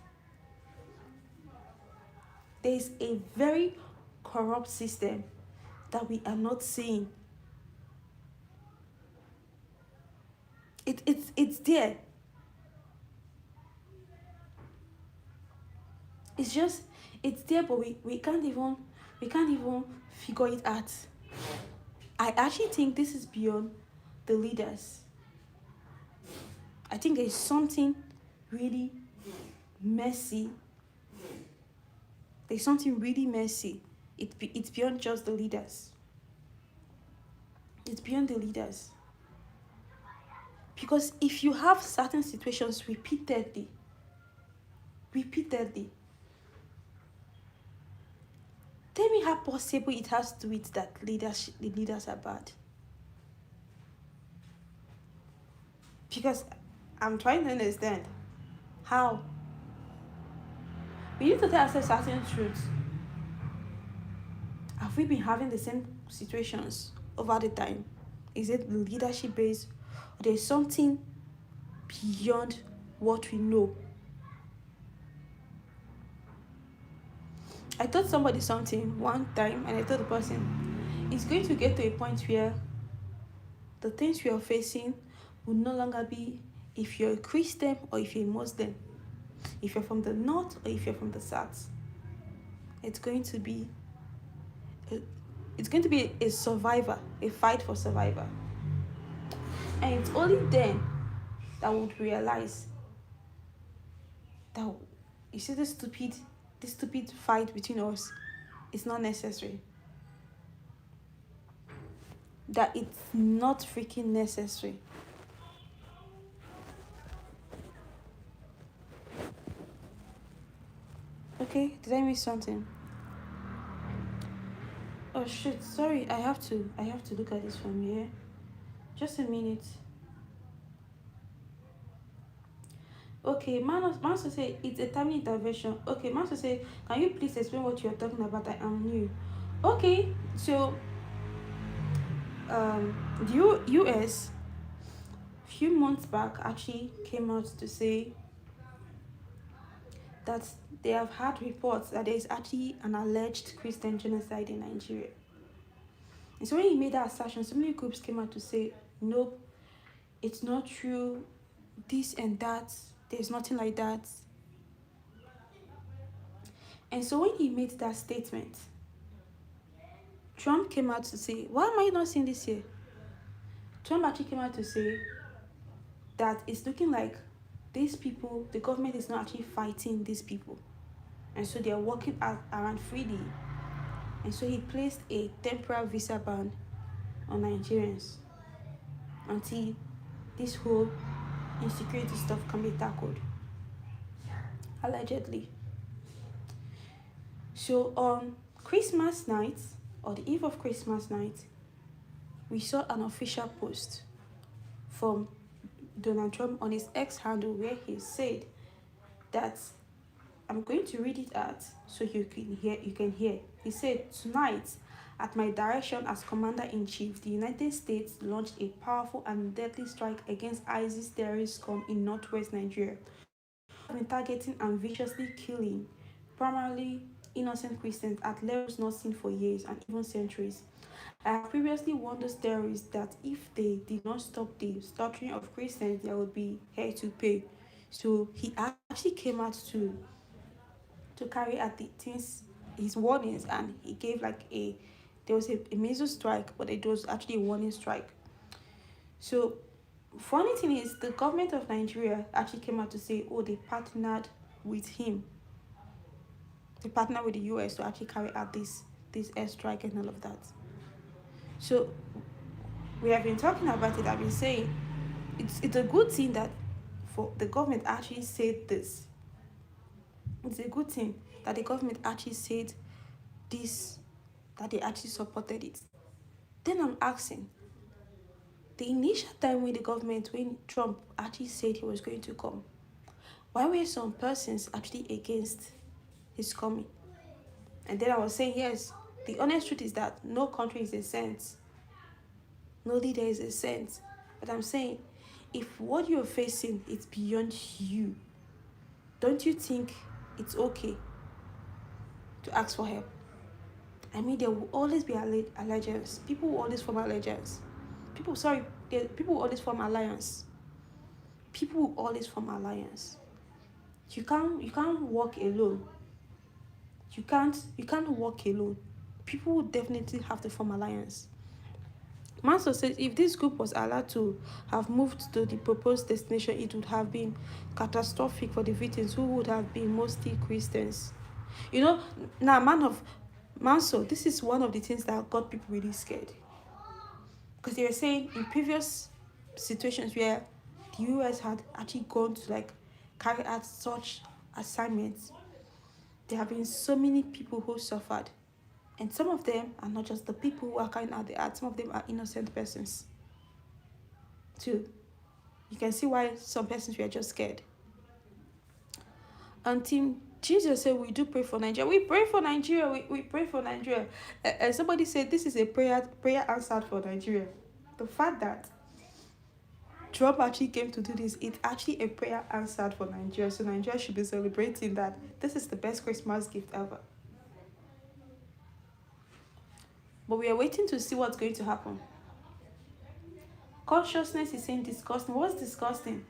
There's a very corrupt system that we are not seeing. It's there. It's there, but we can't even figure it out. I actually think this is beyond the leaders. I think there's something really messy. There's something really messy. It's beyond just the leaders. It's beyond the leaders. Because if you have certain situations repeatedly, tell me how possible it has to do with that the leaders are bad. Because I'm trying to understand how. We need to tell ourselves certain truths. Have we been having the same situations over the time? Is it leadership based? Or there's something beyond what we know? I told somebody something one time, and I told the person, it's going to get to a point where the things we are facing will no longer be if you're a Christian or if you're a Muslim, if you're from the north or if you're from the south. It's going to be a survivor, a fight for survivor. And it's only then that we would realize that, you see, this stupid fight between us is not necessary. That it's not freaking necessary. Okay, did I miss something? Oh shit, sorry, I have to look at this from here. Just a minute. Okay, Manso say it's a timely intervention. Okay, Manso say, can you please explain what you're talking about? I am new. Okay, so the US few months back actually came out to say that they have had reports that there is actually an alleged Christian genocide in Nigeria. And so when he made that assertion, so many groups came out to say, nope, it's not true, this and that, there's nothing like that. And so when he made that statement, Trump came out to say, why am I not seeing this here? Trump actually came out to say that it's looking like these people, the government is not actually fighting these people. And so they are walking around freely. And so he placed a temporary visa ban on Nigerians until this whole insecurity stuff can be tackled. Allegedly. So on Christmas night, or the eve of Christmas night, we saw an official post from Donald Trump on his X handle where he said that, I'm going to read it out so you can hear. He said, "Tonight, at my direction as Commander-in-Chief, the United States launched a powerful and deadly strike against ISIS terrorist scum in northwest Nigeria, who have been targeting and viciously killing primarily innocent Christians at levels not seen for years and even centuries. I have previously warned those terrorists that if they did not stop the slaughtering of Christians, there would be hell to pay." So he actually came out to carry out the things, his warnings, and he gave like there was a missile strike, but it was actually a warning strike. So funny thing is, the government of Nigeria actually came out to say, oh, they partnered with him. They partnered with the US to actually carry out this airstrike and all of that. So we have been talking about it. I've been saying it's a good thing that for the government actually said this. It's a good thing that the government actually said this, that they actually supported it. Then I'm asking, the initial time when Trump actually said he was going to come, why were some persons actually against his coming? And then I was saying, yes, the honest truth is that no country is a saint, no leader is a saint. But I'm saying, if what you're facing is beyond you, don't you think it's okay to ask for help? I mean, there will always be allegiance. People will always form allegiance. People will always form alliance. People will always form alliance. You can't walk alone. You can't walk alone. People will definitely have to form alliance. Manso says if this group was allowed to have moved to the proposed destination, it would have been catastrophic for the victims, who would have been mostly Christians. You know, now Manso, this is one of the things that got people really scared. Because they were saying in previous situations where the US had actually gone to like carry out such assignments, there have been so many people who suffered. And some of them are not just the people who are carrying out the act, some of them are innocent persons too. You can see why some persons were just scared. And Team Jesus said, we do pray for Nigeria. We pray for Nigeria. We pray for Nigeria. Somebody said this is a prayer answered for Nigeria. The fact that Trump actually came to do this, it's actually a prayer answered for Nigeria. So Nigeria should be celebrating that this is the best Christmas gift ever. But we are waiting to see what's going to happen. Consciousness is saying disgusting. What's disgusting?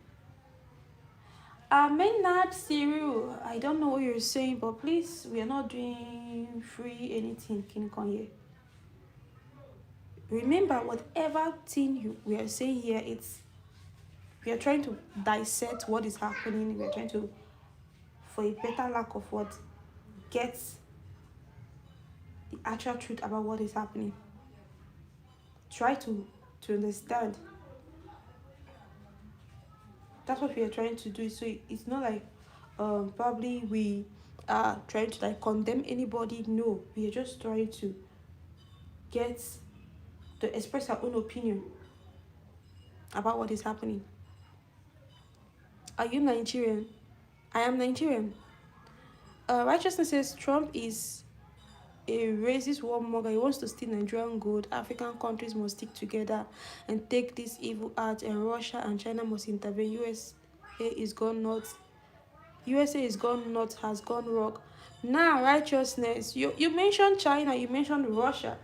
Maynard Cyril, I don't know what you're saying, but please, we are not doing free anything, King Kanye. Remember, whatever thing we are saying here, we are trying to dissect what is happening. We are trying to, for a better lack of what, get the actual truth about what is happening. Try to understand. That's what we are trying to do. So it's not like probably we are trying to like condemn anybody. No, we are just trying to express our own opinion about what is happening. Are you Nigerian? I am Nigerian. Righteousness says Trump is a racist warmonger. He wants to steal Nigerian gold. African countries must stick together and take this evil out, and Russia and China must intervene. USA is gone north. USA is gone north, has gone rogue. Now, righteousness. You mentioned China, you mentioned Russia.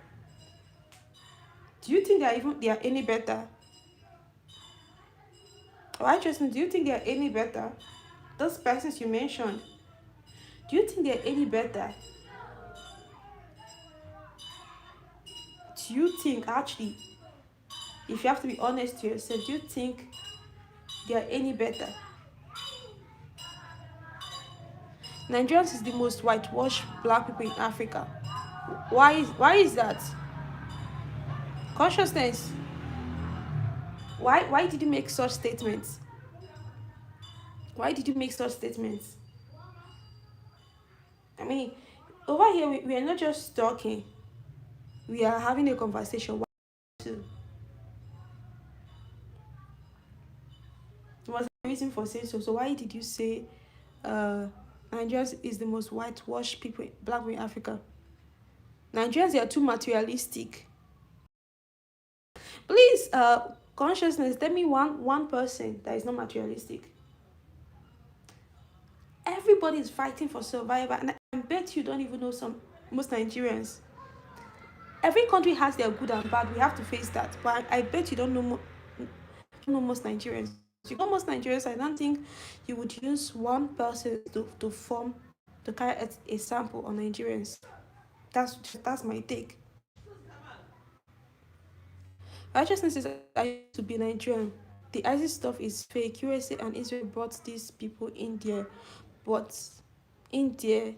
Do you think they are any better? Righteousness, do you think they are any better? Those persons you mentioned, do you think they are any better? Do you think, actually, if you have to be honest to yourself, do you think they are any better? Nigerians is the most whitewashed black people in Africa. Why is that? Consciousness. Why did you make such statements? Why did you make such statements? I mean, over here we are not just talking. we are having a conversation. Why too? There was a reason for saying so. So why did you say Nigerians is the most whitewashed people, black people in Africa? Nigerians, they are too materialistic. Please, consciousness, tell me one person that is not materialistic. Everybody is fighting for survival, and I bet you don't even know most Nigerians. Every country has their good and bad. We have to face that. But I bet you don't know most Nigerians. You know most Nigerians. I don't think you would use one person to carry a sample on Nigerians. That's my take. Righteousness is I to be Nigerian. The ISIS stuff is fake. USA and Israel brought these people in there, but in there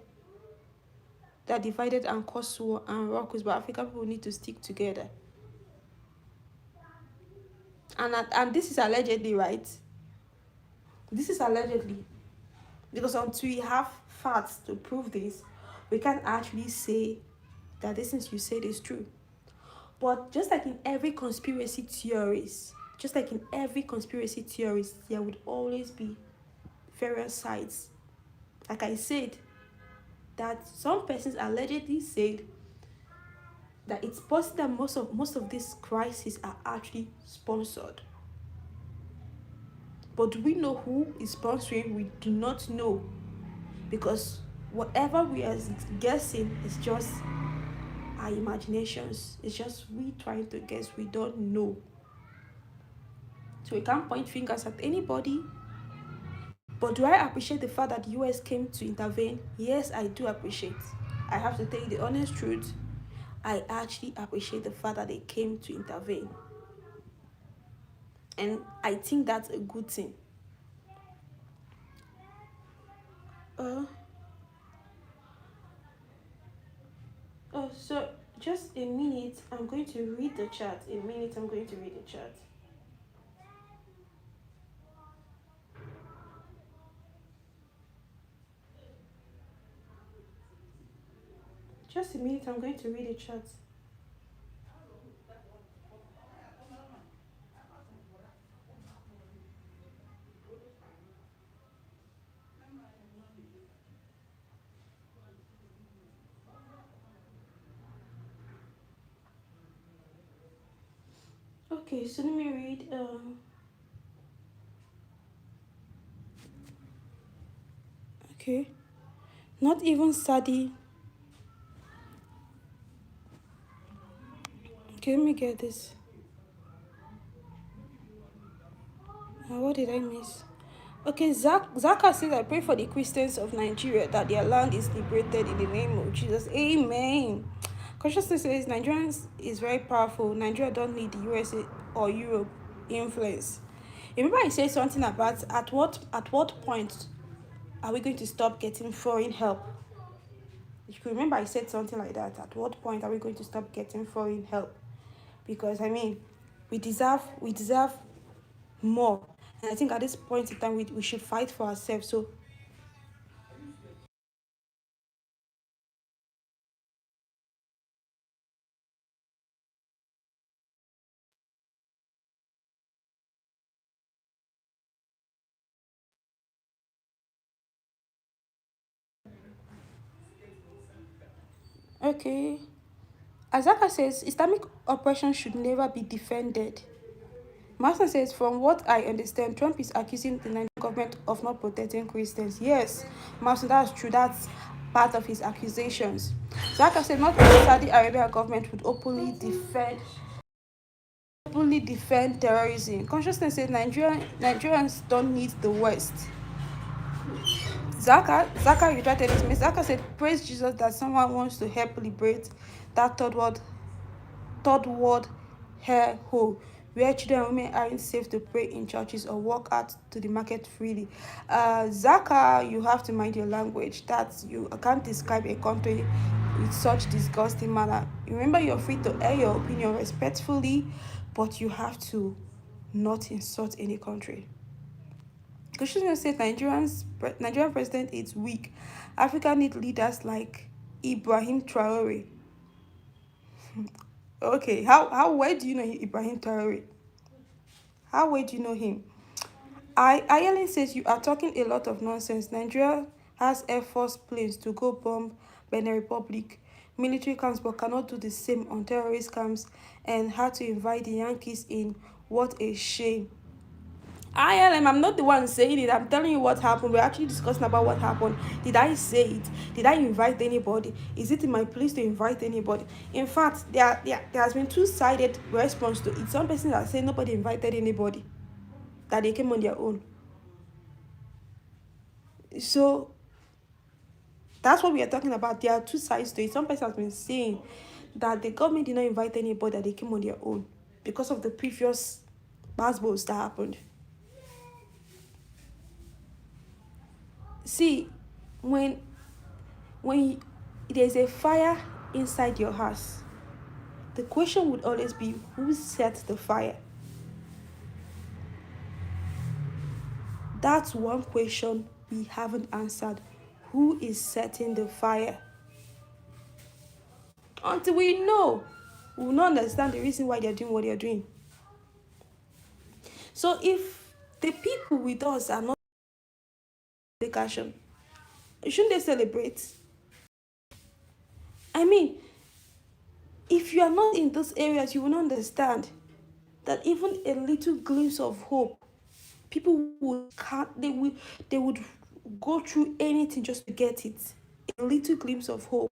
they're divided and cause war and rockers. But African people need to stick together. And this is allegedly, right? This is allegedly, because until we have facts to prove this, we can't actually say that this thing you said is true. But just like in every conspiracy theories, there would always be various sides. Like I said, that some persons allegedly said that it's possible that most of these crises are actually sponsored. But do we know who is sponsoring? We do not know, because whatever we are guessing is just our imaginations. It's just we trying to guess. We don't know. So we can't point fingers at anybody. But do I appreciate the fact that the US came to intervene? Yes, I do appreciate. I have to tell you the honest truth. I actually appreciate the fact that they came to intervene. And I think that's a good thing. Uh, so just a minute, I'm going to read the chat. Just a minute, I'm going to read the chat. Okay, so let me read. Okay. Not even Sadi. Okay, let me get this. What did I miss? Okay, Zaka says, I pray for the Christians of Nigeria that their land is liberated in the name of Jesus. Amen. Consciousness says Nigerians is very powerful. Nigeria don't need the USA or Europe influence. Remember I said something about at what point are we going to stop getting foreign help? You could remember I said something like that. At what point are we going to stop getting foreign help? Because I mean, we deserve more. And I think at this point in time we should fight for ourselves. So okay. Azaka says Islamic oppression should never be defended. Master says, from what I understand, Trump is accusing the Nigerian government of not protecting Christians. Yes, Master, that's true. That's part of his accusations. Zaka said, not the Saudi Arabia government would openly defend terrorism. Consciousness said Nigerians don't need the West. Zaka retracted his message. Zaka said, praise Jesus that someone wants to help liberate that third world hole where children and women aren't safe to pray in churches or walk out to the market freely. Zaka, you have to mind your language. That you can't describe a country with such disgusting manner. Remember, you're free to air your opinion respectfully, but you have to not insult any country. Kushner said Nigerian president is weak. Africa need leaders like Ibrahim Traore. Okay, how where do you know Ibrahim Traore? How well do you know him? Ireland says you are talking a lot of nonsense. Nigeria has Air Force planes to go bomb Benin Republic military camps but cannot do the same on terrorist camps and had to invite the Yankees in. What a shame. I'm not the one saying it. I'm telling you what happened. We're actually discussing about what happened. Did I say it? Did I invite anybody? Is it in my place to invite anybody? In fact, there has been two-sided response to it. Some persons are saying nobody invited anybody, that they came on their own. So that's what we are talking about. There are two sides to it. Some person has been saying that the government did not invite anybody, that they came on their own because of the previous basketballs that happened. See, when when there's a fire inside your house, the question would always be who set the fire. That's one question we haven't answered. Who is setting the fire? Until we know, we will not understand the reason why they're doing what they're doing. So if the people with us are not take action, shouldn't they celebrate? I mean, if you are not in those areas, you will not understand that even a little glimpse of hope, people would can't they would go through anything just to get it. A little glimpse of hope.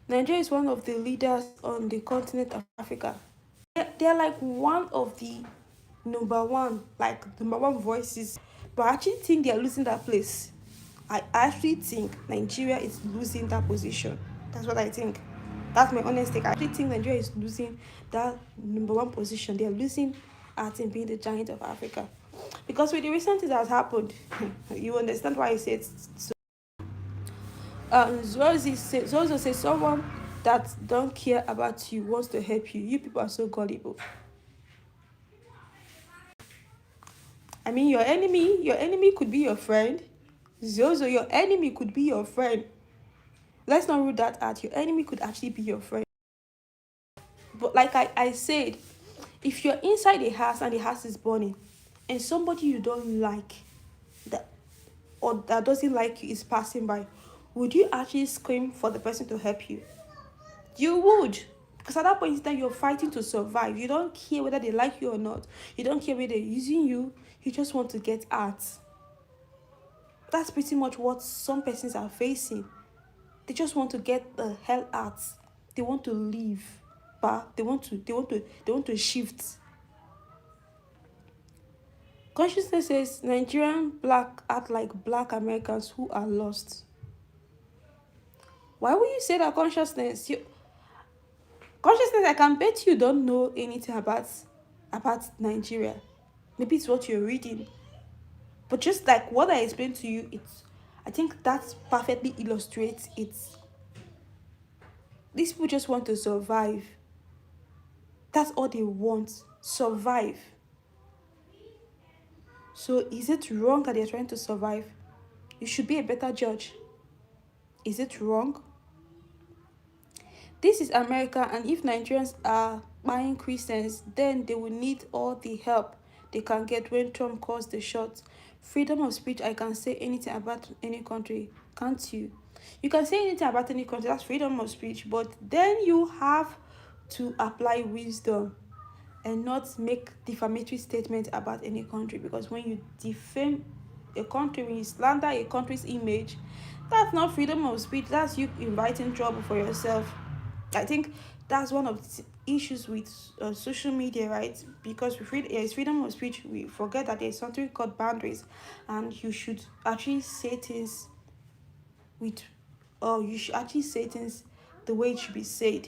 Nigeria is one of the leaders on the continent of Africa. They're like one of the number one voices. But I actually think they are losing that place. I actually think Nigeria is losing that position. That's what I think. That's my honest take. I actually think Nigeria is losing that number one position. They are losing at in being the giant of Africa. Because with the recent things that has happened, you understand why I said so. Zozo says someone that don't care about you wants to help you. You people are so gullible. I mean, your enemy could be your friend. Zozo, your enemy could be your friend. Let's not rule that out. Your enemy could actually be your friend. But like I said, if you're inside a house and the house is burning, and somebody you don't like, that or that doesn't like you is passing by, would you actually scream for the person to help you? You would. Because at that point in time, you're fighting to survive. You don't care whether they like you or not. You don't care whether they're using you. You just want to get out. That's pretty much what some persons are facing. They just want to get the hell out. They want to leave. But they want to shift. Consciousness says Nigerian black act like black Americans who are lost. Why would you say that consciousness? Consciousness, I can bet you don't know anything about Nigeria. Maybe it's what you're reading. But just like what I explained to you, I think that perfectly illustrates it. These people just want to survive. That's all they want. Survive. So is it wrong that they're trying to survive? You should be a better judge. Is it wrong? This is America, and if Nigerians are buying Christians, then they will need all the help they can get when Trump calls the shots. Freedom of speech, I can say anything about any country, can't you? You can say anything about any country, that's freedom of speech, but then you have to apply wisdom and not make defamatory statements about any country, because when you defame a country, when you slander a country's image, that's not freedom of speech, that's you inviting trouble for yourself. I think that's one of the issues with social media, right? Because there's freedom of speech, we forget that there's something called boundaries, and you should actually say things with, or you should actually say things the way it should be said.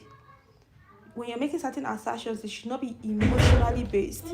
When you're making certain assertions, it should not be emotionally based.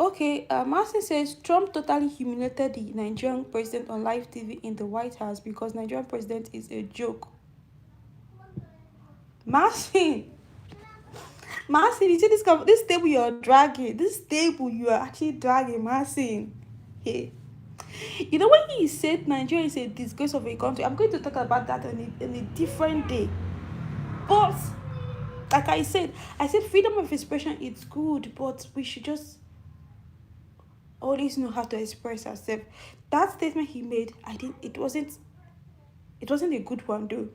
Okay, Martin says Trump totally humiliated the Nigerian president on live TV in the White House because Nigerian president is a joke. Martin, Martin, you see this table you are dragging. This table you are actually dragging, Martin. Hey, you know when he said Nigeria is a disgrace of a country, I'm going to talk about that on a different day. But like I said freedom of expression is good, but we should just always know how to express ourselves. That statement he made, I didn't. It wasn't a good one, though.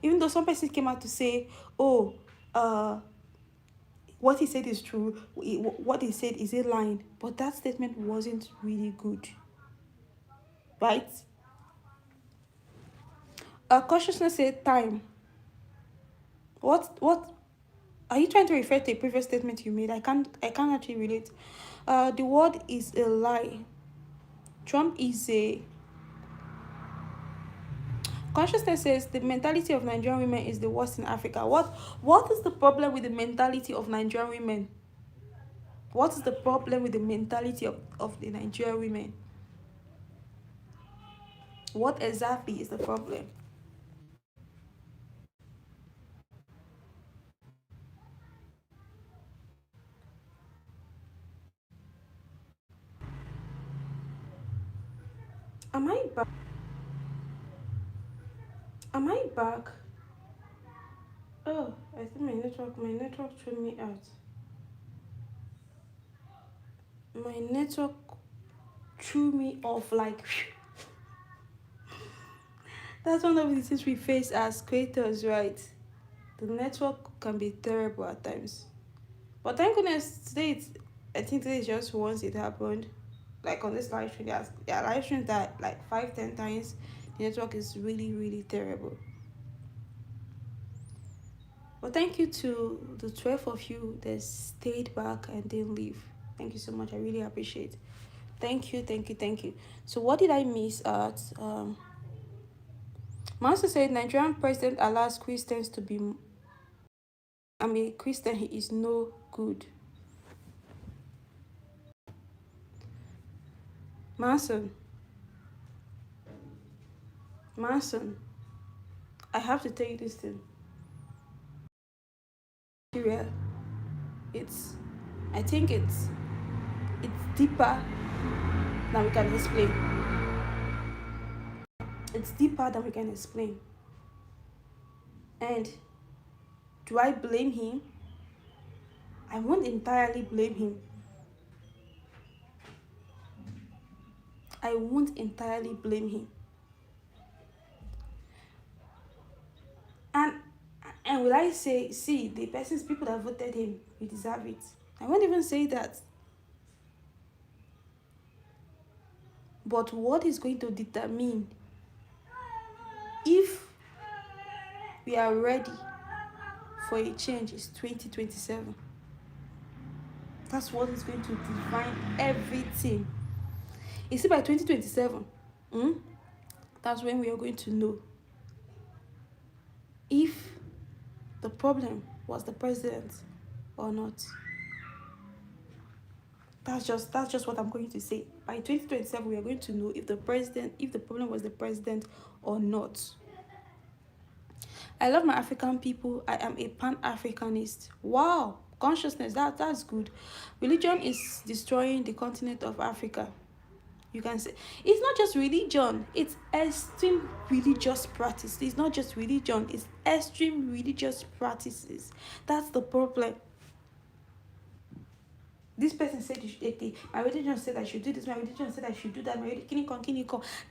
Even though some persons came out to say, "Oh, uh, what he said is true. What he said is a line," but that statement wasn't really good, right? Consciousness said time. What are you trying to refer to a previous statement you made? I can't actually relate. The word is a lie. Trump is a Consciousness says the mentality of Nigerian women is the worst in Africa. What is the problem with the mentality of Nigerian women? What is the problem with the mentality of the Nigerian women? What exactly is the problem? Am I back? Am I back? Oh, I think my network threw me out. My network threw me off like that's one of the things we face as creators, right? The network can be terrible at times. But thank goodness I think today is just once it happened. Like on this live stream, there are live streams that like 5-10 times the network is really, really terrible. But thank you to the 12 of you that stayed back and didn't leave. Thank you so much. I really appreciate it. Thank you, thank you, thank you. So what did I miss at Master said Nigerian president allows Christians to be I'm a Christian, he is no good. Manson, Manson, I have to tell you this thing. Nigeria, it's I think it's deeper than we can explain. It's deeper than we can explain. And do I blame him? I won't entirely blame him. I won't entirely blame him. And and will I say, see, the persons people that voted him, we deserve it. I won't even say that. But what is going to determine if we are ready for a change is 2027. That's what is going to define everything. You see, by 2027, that's when we are going to know if the problem was the president or not. That's just what I'm going to say. By 2027, we are going to know if the problem was the president or not. I love my African people. I am a pan-Africanist. Wow, consciousness, that's good. Religion is destroying the continent of Africa. You can say it's not just religion, it's extreme religious practice. It's not just religion, it's extreme religious practices. That's the problem. This person said you should, my religion said I should do this, my religion said I should do that, my religion,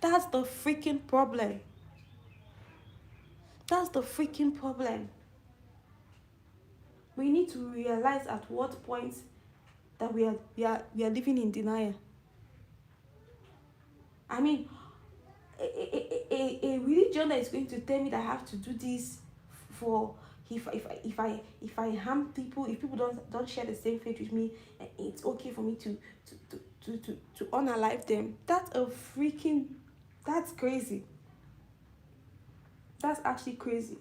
that's the freaking problem. That's the freaking problem. We need to realize at what point that we are living in denial. I mean, a religion that is going to tell me that I have to do this for if I harm people, if people don't share the same faith with me, it's okay for me to unalive them. That's crazy. That's actually crazy.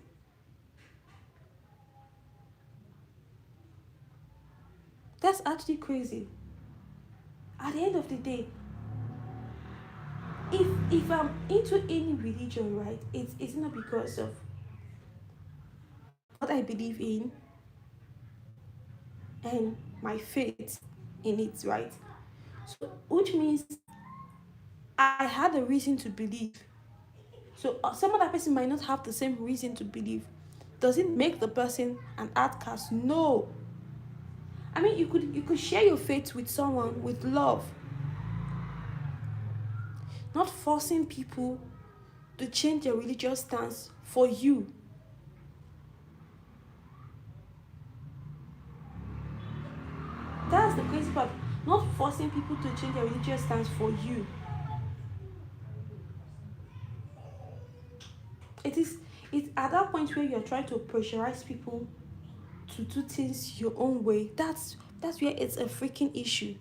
That's actually crazy. At the end of the day, if I'm into any religion, right, it's not because of what I believe in and my faith in it, right? So which means I had a reason to believe. So some other person might not have the same reason to believe. Does it make the person an outcast? No. I mean, you could share your faith with someone with love, not forcing people to change their religious stance for you. That's the crazy part. Not forcing people to change their religious stance for you. It is it's at that point where you're trying to pressurize people to do things your own way. That's where it's a freaking issue.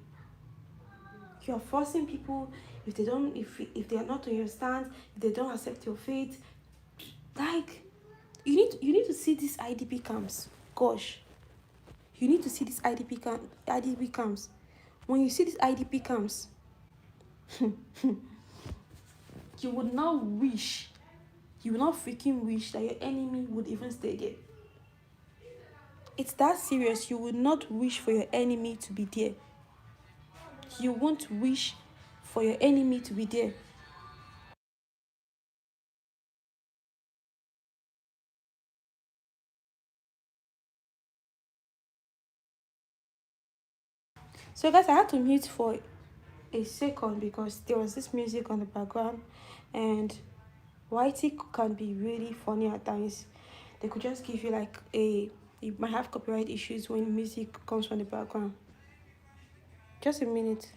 You're forcing people if they are not on your stance, if they don't accept your faith. Like you need to see these IDP camps. Gosh, you need to see these IDP camps. When you see these IDP camps, you would not wish, you would not freaking wish that your enemy would even stay there. It's that serious. You would not wish for your enemy to be there. You won't wish for your enemy to be there. So guys, I had to mute for a second because there was this music on the background, and YT can be really funny at times. They could just give you like you might have copyright issues when music comes from the background. Just a minute.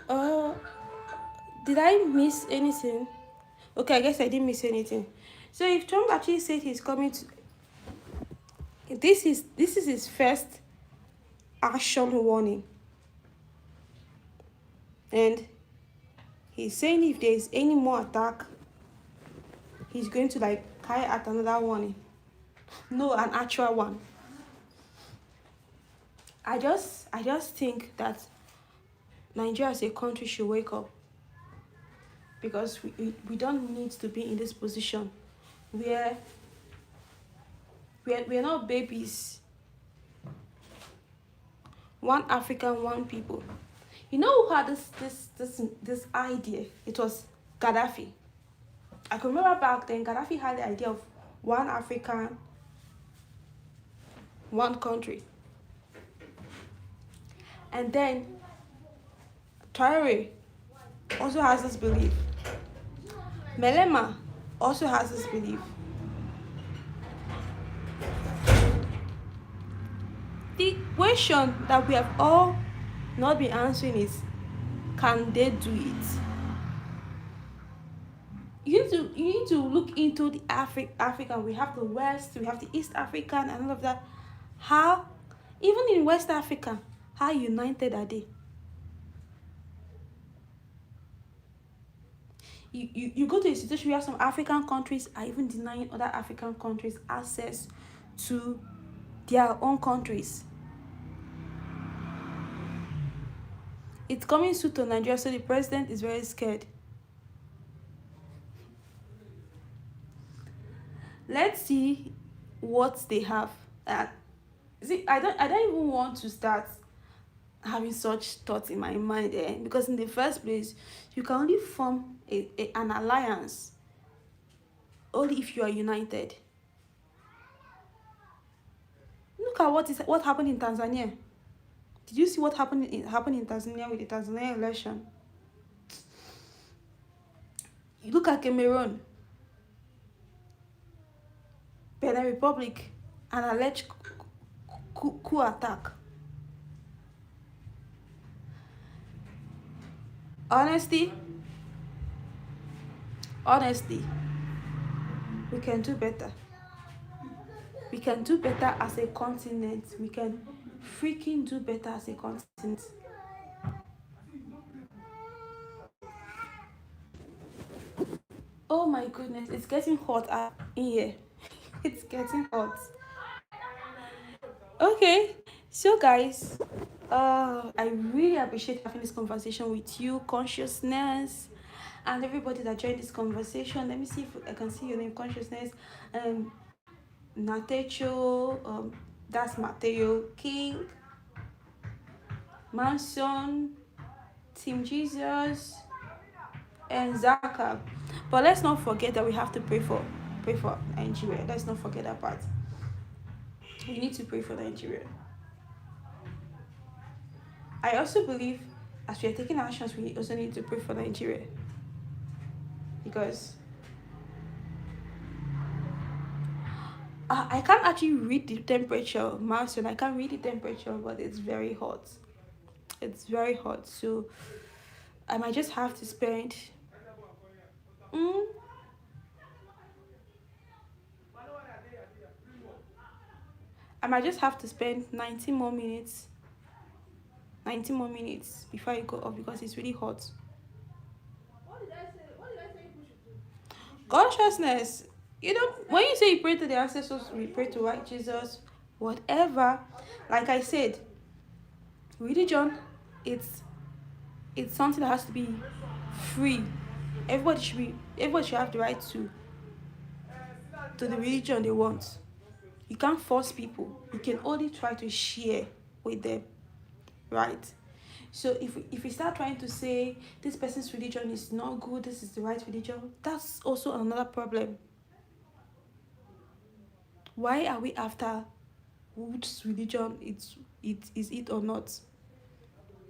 Uh, did I miss anything? Okay, I guess I didn't miss anything. So if Trump actually said he's coming to, this is his first action warning, and he's saying if there is any more attack, he's going to like carry out another warning. No, an actual one. I just think that Nigeria as a country should wake up, because we don't need to be in this position where we're not babies. One African, one people. You know who had this idea? It was Gaddafi. I can remember back then Gaddafi had the idea of one African, one country. And then Traore also has this belief. Melema also has this belief. The question that we have all not been answering is, can they do it? You need to look into the African. We have the West, we have the East African, and all of that. How, even in West Africa, how united are they? You go to a situation where some African countries are even denying other African countries access to their own countries. It's coming soon to Nigeria, so the president is very scared. Let's see what they have. See, I don't even want to start having such thoughts in my mind, because in the first place, you can only form an alliance only if you are united. Look at what happened in Tanzania. Did you see what happened in Tanzania with the Tanzania election? Look at Cameroon, Benin Republic, an alleged coup attack. Honestly, honestly, we can do better. We can do better as a continent. We can freaking do better as a continent. Oh my goodness, it's getting hot in here. It's getting hot. Okay, so guys, I really appreciate having this conversation with you, consciousness, and everybody that joined this conversation. Let me see if I can see your name, consciousness. Natecho, that's Mateo King, Manson, Team Jesus, and Zaka. But let's not forget that we have to pray for Nigeria. Let's not forget that part. We need to pray for Nigeria. I also believe as we are taking actions, we also need to pray for Nigeria. Because I can't actually read the temperature, Marcel. I can't read the temperature, but it's very hot. It's very hot. So I might just have to spend. Mm, I might just have to spend 90 more minutes. 90 more minutes before I go off because it's really hot. Consciousness. You know, when you say you pray to the ancestors, we pray to white Jesus, whatever. Like I said, religion, it's it's something that has to be free. Everybody should have the right to the religion they want. You can't force people. You can only try to share with them, right? So if we start trying to say this person's religion is not good, this is the right religion, that's also another problem. Why are we after whose religion it is it or not?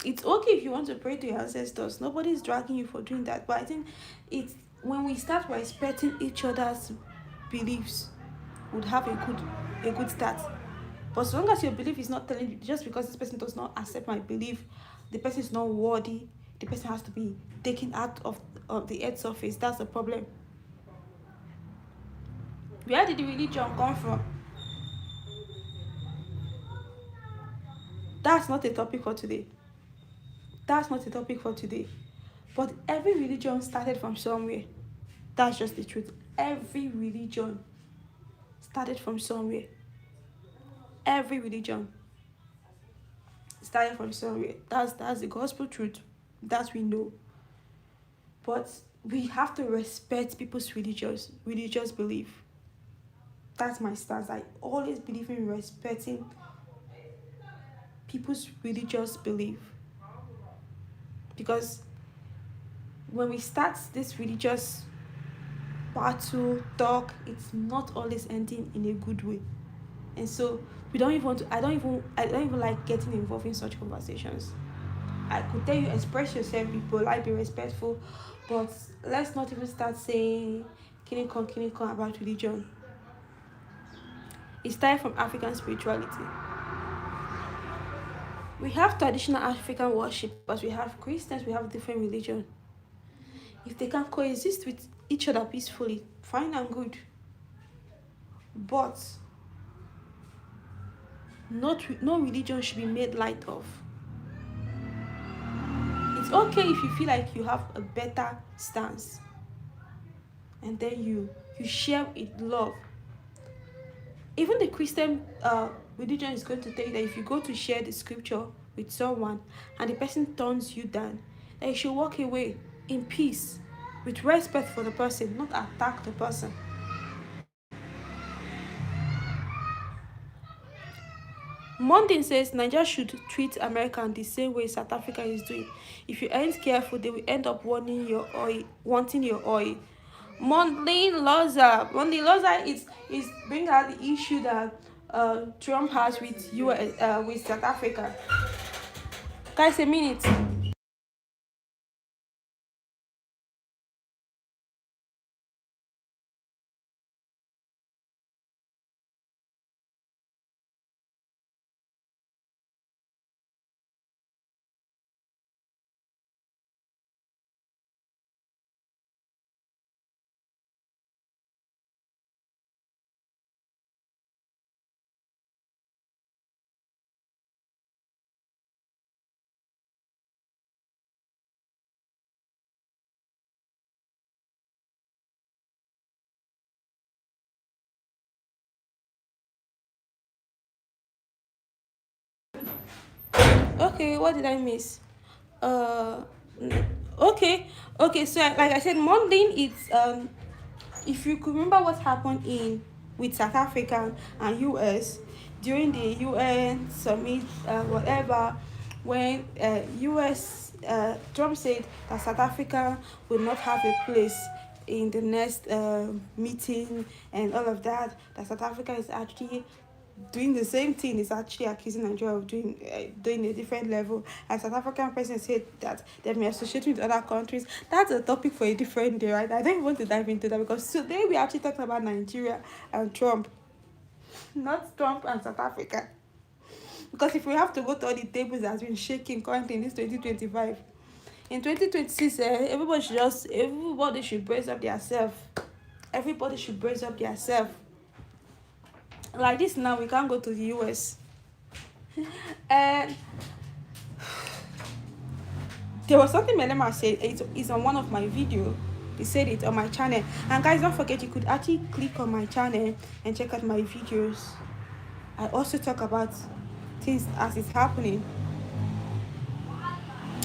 It's okay if you want to pray to your ancestors. Nobody's dragging you for doing that. But I think it's when we start respecting each other's beliefs, would have a good start. But as long as your belief is not telling you, just because this person does not accept my belief, the person is not worthy, the person has to be taken out of the earth's surface. That's the problem. Where did the religion come from? That's not a topic for today. That's not a topic for today. But every religion started from somewhere. That's just the truth. Every religion started from somewhere. Every religion started from somewhere. That's the gospel truth. That we know. But we have to respect people's religious belief. That's my stance. I always believe in respecting people's religious belief. Because when we start this religious battle talk, it's not always ending in a good way. And so we don't even want to I don't even like getting involved in such conversations. I could tell you express yourself, be polite, be respectful, but let's not even start saying kinikon about religion. It started from African spirituality. We have traditional African worship, but we have Christians, we have different religion. If they can coexist with each other peacefully, fine and good. But no religion should be made light of. It's okay if you feel like you have a better stance, and then you share it love. Even the Christian religion is going to tell you that if you go to share the scripture with someone and the person turns you down, that you should walk away in peace with respect for the person, not attack the person. Mondin says Nigeria should treat America the same way South Africa is doing. If you aren't careful, they will end up wanting your oil. Mondin Loza is bring out the issue that Trump has with with South Africa. Guys, a minute. Okay, what did I miss? Uh, okay, okay. So like I said, Monday it's if you could remember what happened in with South Africa and US during the UN summit, whatever, when US Trump said that South Africa will not have a place in the next meeting and all of that. That South Africa is actually doing the same thing, is actually accusing Nigeria of doing a different level. And South African president said that they may associate with other countries. That's a topic for a different day, right? I don't even want to dive into that because today we're actually talking about Nigeria and Trump, not Trump and South Africa. Because if we have to go to all the tables that has been shaking currently in this 2025, in 2026, everybody should brace up themselves. Everybody should brace up themselves. Like this now, we can't go to the US. And there was something Melema said. It's on one of my videos. He said it on my channel. And guys, don't forget you could actually click on my channel and check out my videos. I also talk about things as it's happening.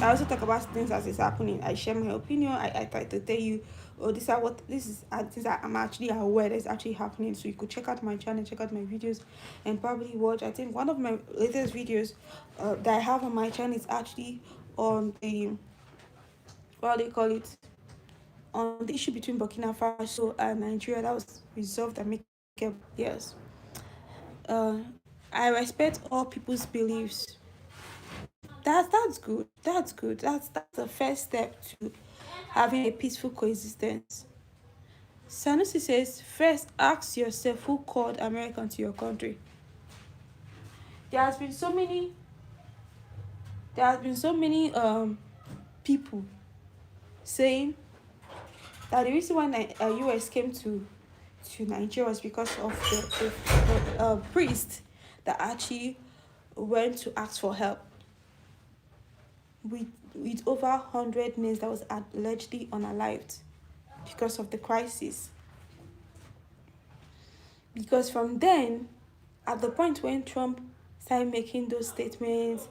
I also talk about things as it's happening. I share my opinion. I try to tell you, oh, these are things that I'm actually aware that's actually happening. So you could check out my channel, check out my videos, and probably watch. I think one of my latest videos that I have on my channel is actually on the, what do you call it, on the issue between Burkina Faso and Nigeria that was resolved and make up. Yes. Uh, I respect all people's beliefs. That's good. That's good. That's the first step to having a peaceful coexistence. Sanusi says, first ask yourself who called America to your country. There has been so many people saying that the reason why US came to Nigeria was because of the priest that actually went to ask for help with over 100 names that was allegedly unalived because of the crisis. Because from then, at the point when Trump started making those statements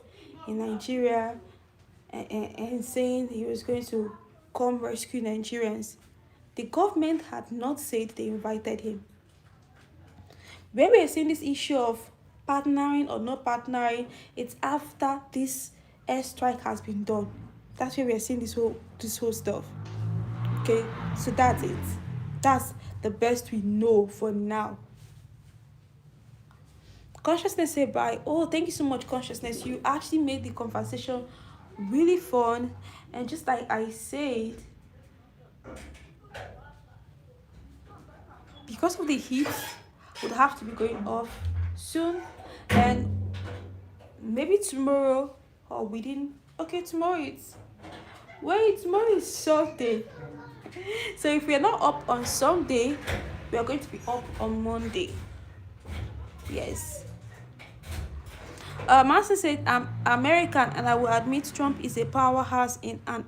in Nigeria and saying he was going to come rescue Nigerians, the government had not said they invited him. When we are seeing this issue of partnering or not partnering, it's after this airstrike has been done. That's where we are seeing this whole stuff. Okay, so that's it. That's the best we know for now. Consciousness say bye. Oh, thank you so much, Consciousness. You actually made the conversation really fun, and just like I said, because of the heat, would have to be going off soon, and maybe tomorrow or within. Okay, tomorrow is Sunday. So if we are not up on Sunday, we are going to be up on Monday. Yes. Manson said, "I'm American, and I will admit Trump is a powerhouse and I'm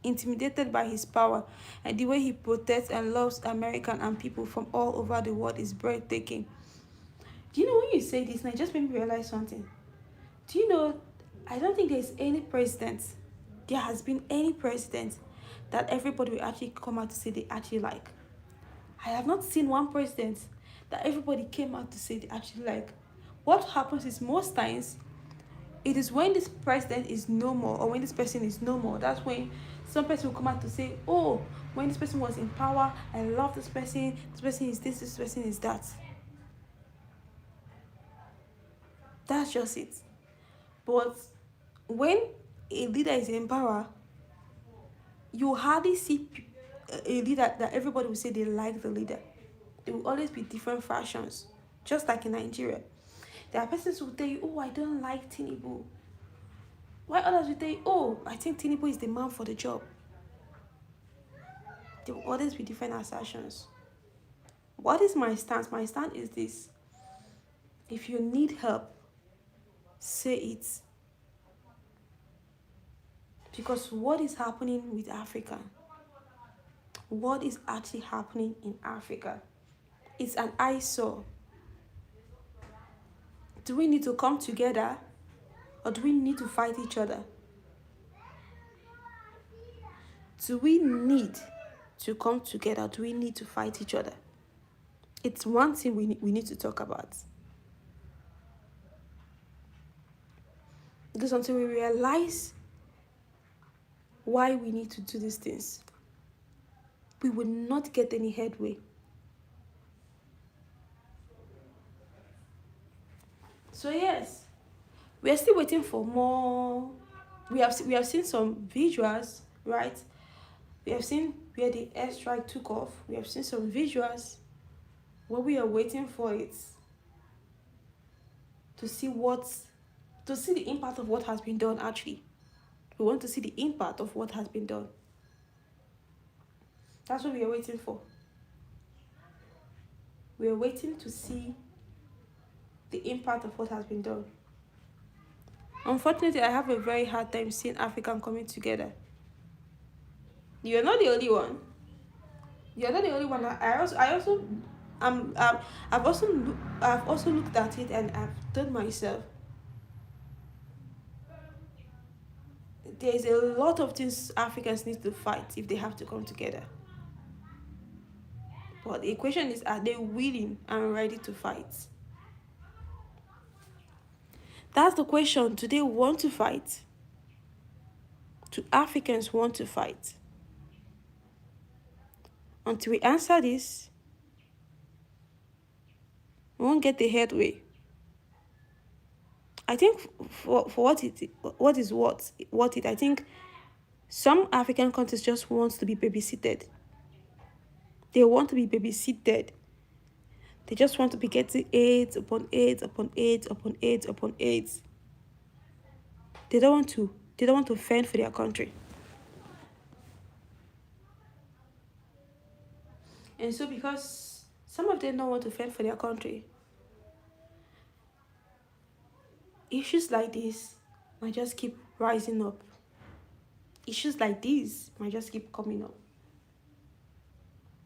intimidated by his power, and the way he protects and loves American and people from all over the world is breathtaking." Do you know, when you say this, and it just made me realize something. Do you know, I don't think there has been any president that everybody will actually come out to say they actually like. I have not seen one president that everybody came out to say they actually like. What happens is, most times, it is when this president is no more, or when this person is no more, that's when some person will come out to say, oh, when this person was in power, I love this person is this person is that. That's just it. But when a leader is in power, you hardly see a leader that everybody will say they like the leader. There will always be different fashions, just like in Nigeria. There are persons who will tell you, oh, I don't like Tinubu. While others will tell you, oh, I think Tinubu is the man for the job. There will always be different assertions. What is my stance? My stance is this. If you need help, say it. Because what is happening with Africa? What is actually happening in Africa? It's an eyesore. Do we need to come together Or do we need to fight each other? Do we need to come together? Do we need to fight each other? It's one thing we need to talk about. Because until we realize why we need to do these things, we will not get any headway. So yes, we are still waiting for more. We have seen some visuals, right? We have seen where the airstrike took off. We have seen some visuals. What we are waiting for is to see the impact of what has been done. Actually, we want to see the impact of what has been done. That's what we are waiting for. We are waiting to see the impact of what has been done. Unfortunately, I have a very hard time seeing African coming together. You're not the only one. You're not the only one. Um, um, I've also looked at it and I've told myself there's a lot of things Africans need to fight if they have to come together. But the question is, are they willing and ready to fight? That's the question. Do they want to fight? Do Africans want to fight? Until we answer this, we won't get the headway. I think for what it, I think some African countries just want to be babysitted. They want to be babysitted. They just want to be getting AIDS upon AIDS upon AIDS upon AIDS upon AIDS. They don't want to fend for their country. And so because some of them don't want to fend for their country, issues like this might just keep rising up. Issues like this might just keep coming up.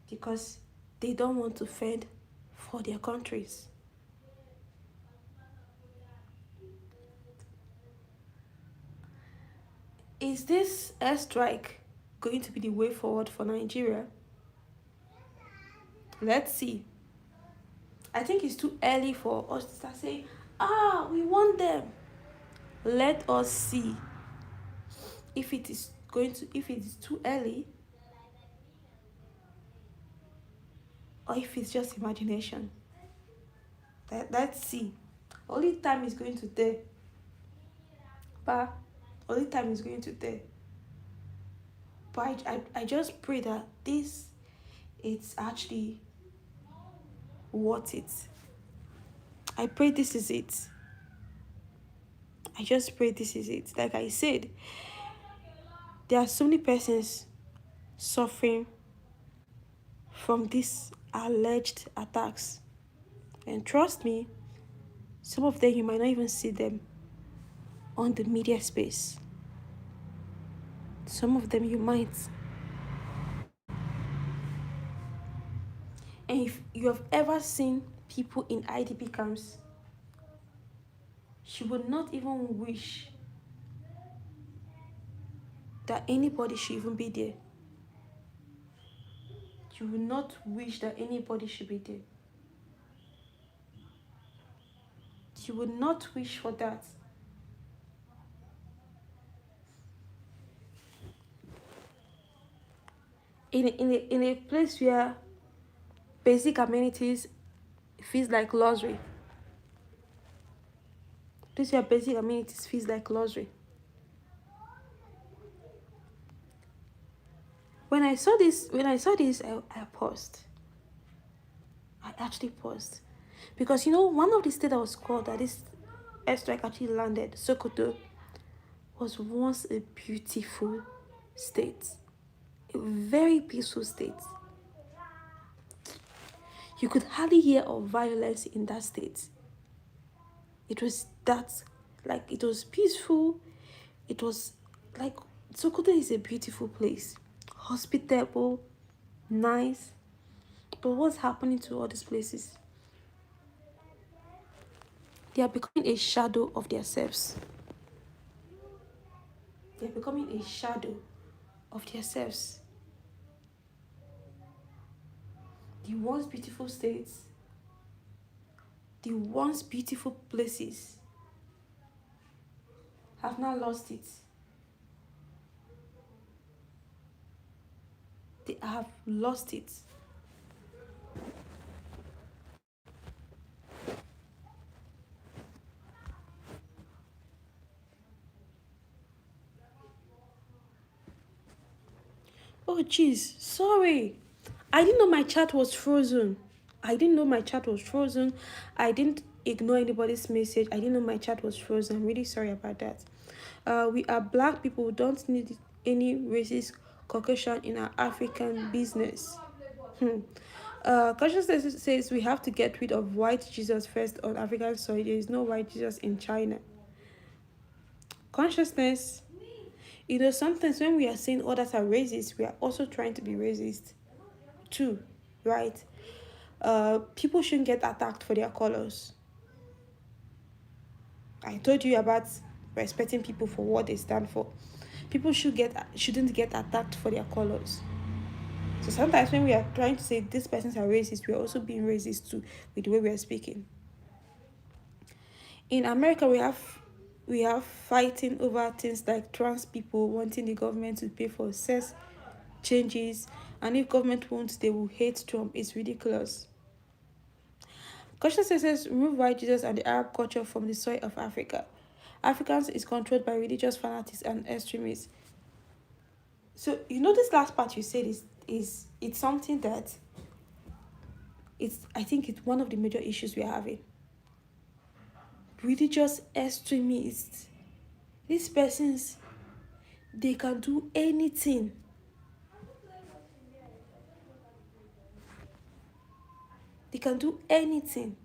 Because they don't want to fend for their countries. Is this airstrike going to be the way forward for Nigeria? Let's see. I think it's too early for us to start saying, we want them. Let us see if it is too early or if it's just imagination. Let's see. Only time is going to tell. But only time is going to tell. But I just pray that it's actually worth it. I pray this is it. I just pray this is it. Like I said, there are so many persons suffering from these alleged attacks. And trust me, some of them you might not even see them on the media space. Some of them you might. And if you have ever seen people in IDP camps, you would not even wish that anybody should even be there. You would not wish that anybody should be there. You would not wish for that. In a place where basic amenities feels like luxury. This where basic amenities feels like luxury. When I saw this, I paused. I actually paused. Because one of the states that was called that this airstrike actually landed, Sokoto, was once a beautiful state. A very peaceful state. You could hardly hear of violence in that state. It was it was peaceful. It was like, Sokoto is a beautiful place. Hospitable, nice. But what's happening to all these places? They are becoming a shadow of themselves. They're becoming a shadow of themselves. The once beautiful states, the once beautiful places have now lost it. They have lost it. Oh, jeez. Sorry. I didn't know my chat was frozen. I didn't know my chat was frozen. I didn't ignore anybody's message. I didn't know my chat was frozen. I'm really sorry about that. We are black people who don't need any racist Caucasian in our African business. Consciousness says we have to get rid of white Jesus first on African soil. There is no white Jesus in China. Consciousness, sometimes when we are saying others are racist, we are also trying to be racist too, right? People shouldn't get attacked for their colors. I told you about respecting people for what they stand for. People shouldn't get attacked for their colors. So sometimes when we are trying to say these persons are racist, we are also being racist too with the way we are speaking. In America, we have fighting over things like trans people wanting the government to pay for sex changes, and if government won't, they will hate Trump. It's ridiculous. Consciousness says remove white Jesus and the Arab culture from the soil of Africa. Africans is controlled by religious fanatics and extremists. So this last part you said is it's something that I think it's one of the major issues we are having. Religious extremists. These persons, they can do anything. They can do anything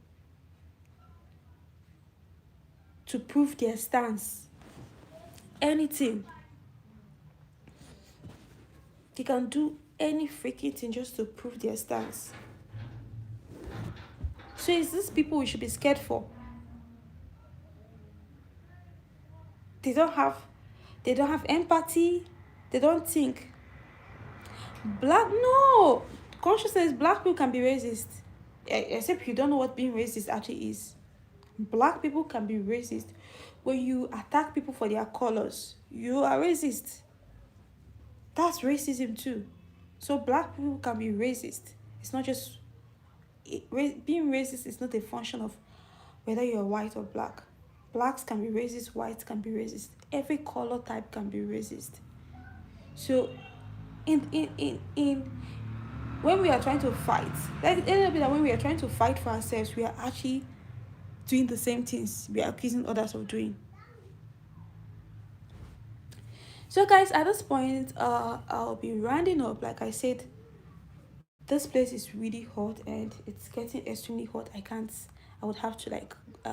to prove their stance. Anything. They can do any freaking thing just to prove their stance. So it's these people we should be scared for. They don't have empathy. They don't think. No. Consciousness, black people can be racist. Except you don't know what being racist actually is. Black people can be racist. When you attack people for their colors, you are racist. That's racism too. So black people can be racist. It's not just being racist is not a function of whether you're white or black. Blacks can be racist, whites can be racist. Every color type can be racist. So in when we are trying to fight, like a little bit that when we are trying to fight for ourselves, we are actually doing the same things we are accusing others of doing. So guys, at this point, I'll be rounding up. Like I said, this place is really hot and it's getting extremely hot. I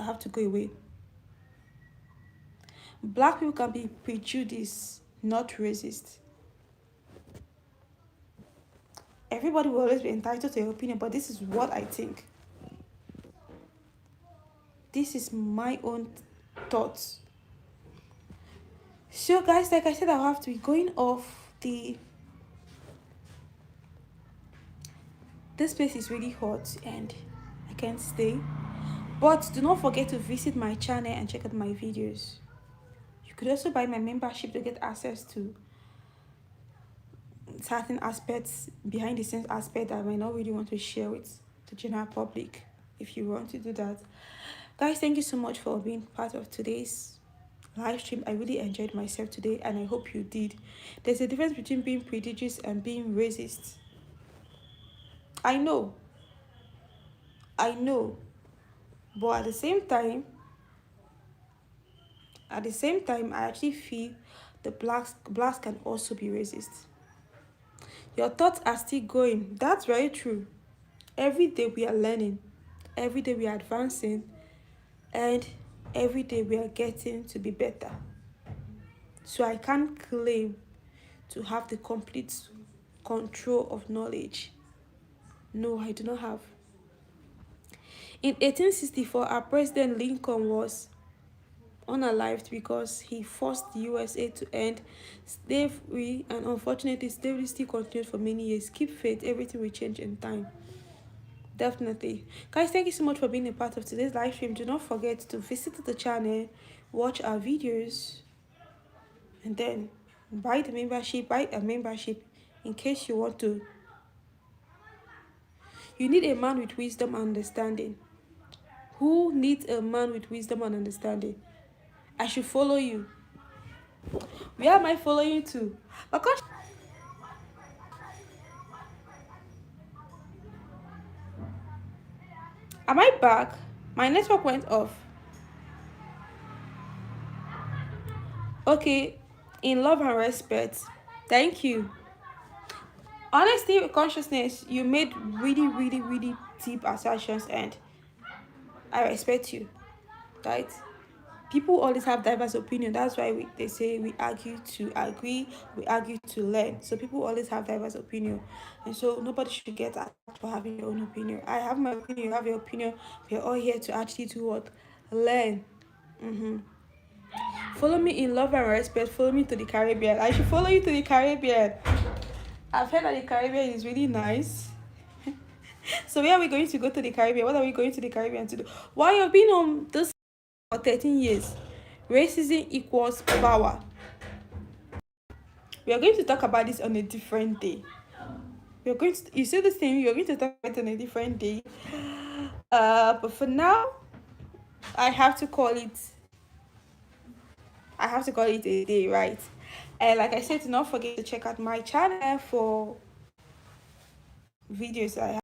have to go away. Black people can be prejudiced, not racist. Everybody will always be entitled to their opinion, but this is what I think. This is my own thoughts. So guys, like I said, I'll have to be going off this place is really hot and I can't stay. But do not forget to visit my channel and check out my videos. You could also buy my membership to get access to certain aspects, behind the scenes aspect that I might not really want to share with the general public. If you want to do that, guys, thank you so much for being part of today's live stream. I really enjoyed myself today and I hope you did. There's a difference between being prejudiced and being racist. I know, but at the same time I actually feel the blacks can also be racist. Your thoughts are still going. That's very true. Every day we are learning, every day we are advancing, and every day we are getting to be better. So I can't claim to have the complete control of knowledge. No, I do not have. In 1864, our President Lincoln was unalived because he forced the USA to end slavery, and unfortunately slavery still continued for many years. Keep faith, everything will change in time. Definitely. Guys, thank you so much for being a part of today's live stream. Do not forget to visit the channel, watch our videos, and then buy a membership in case you want to. You need a man with wisdom and understanding. Who needs a man with wisdom and understanding? I should follow you. Where am I following you to? Because am I back? My network went off. Okay, in love and respect. Thank you. Honesty, consciousness, you made really, really, really deep assertions, and I respect you, right? People always have diverse opinion. That's why they say we argue to agree, we argue to learn. So people always have diverse opinion, and so nobody should get attacked for having your own opinion. I have my opinion, you have your opinion. We're all here to actually do what? Learn. Follow me in love and respect. Follow me to the Caribbean. I should follow you to the Caribbean. I've heard that the Caribbean is really nice. So where are we going to go to the Caribbean? What are we going to the Caribbean to do? Why you've been on this for 13 years? Racism equals power. We are going to talk about this on a different day. We're going to, you see this thing, we're going to talk about it on a different day. But for now, I have to call it a day, right? And like I said, do not forget to check out my channel for videos I have.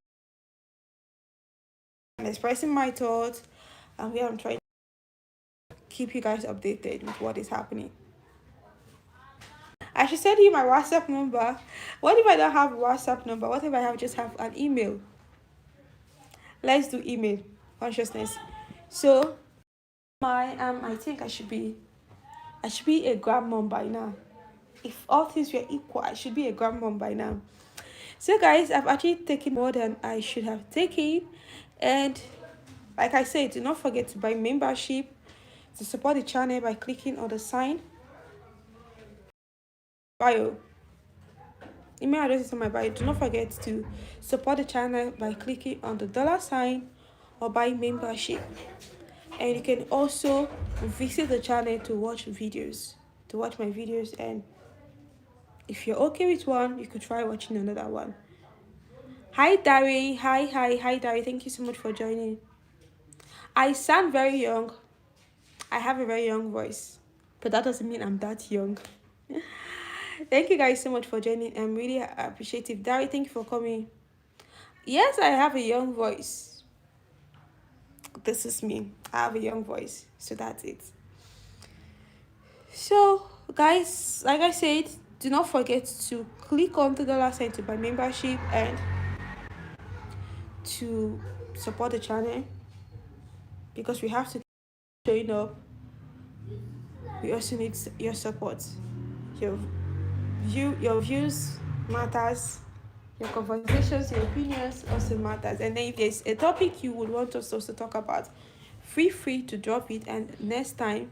I'm expressing my thoughts and where I'm trying to keep you guys updated with what is happening. I should send you my WhatsApp number. What if I don't have WhatsApp number? What if I just have an email? Let's do email consciousness. So I think I should be a grandmom by now. If all things were equal, I should be a grandmom by now. So guys, I've actually taken more than I should have taken, and like I said, do not forget to buy membership to support the channel by clicking on the sign bio. Email address is on my bio. Do not forget to support the channel by clicking on the $sign or buy membership. And you can also visit the channel to watch my videos, and if you're okay with one, you could try watching another one. Hi Dari, hi Dari, thank you so much for joining. I sound very young. I have a very young voice, but that doesn't mean I'm that young. Thank you guys so much for joining. I'm really appreciative. Dari, thank you for coming. Yes, I have a young voice. This is me. I have a young voice, so that's it. So guys, like I said, do not forget to click on the $sign to buy membership and to support the channel, because we have to keep showing up. We also need your support. Your views matters. Your conversations, your opinions also matters. And then if there's a topic you would want us to talk about, feel free to drop it, and next time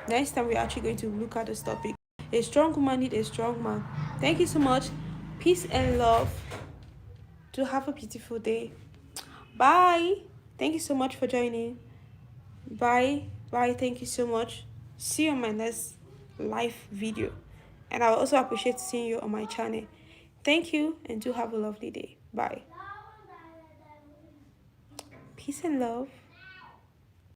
we're actually going to look at this topic. A strong woman needs a strong man. Thank you so much. Peace and love. Do have a beautiful day. Bye. Thank you so much for joining. Bye. Thank you so much. See you on my next live video, and I will also appreciate seeing you on my channel. Thank you, and do have a lovely day. Bye. Peace and love.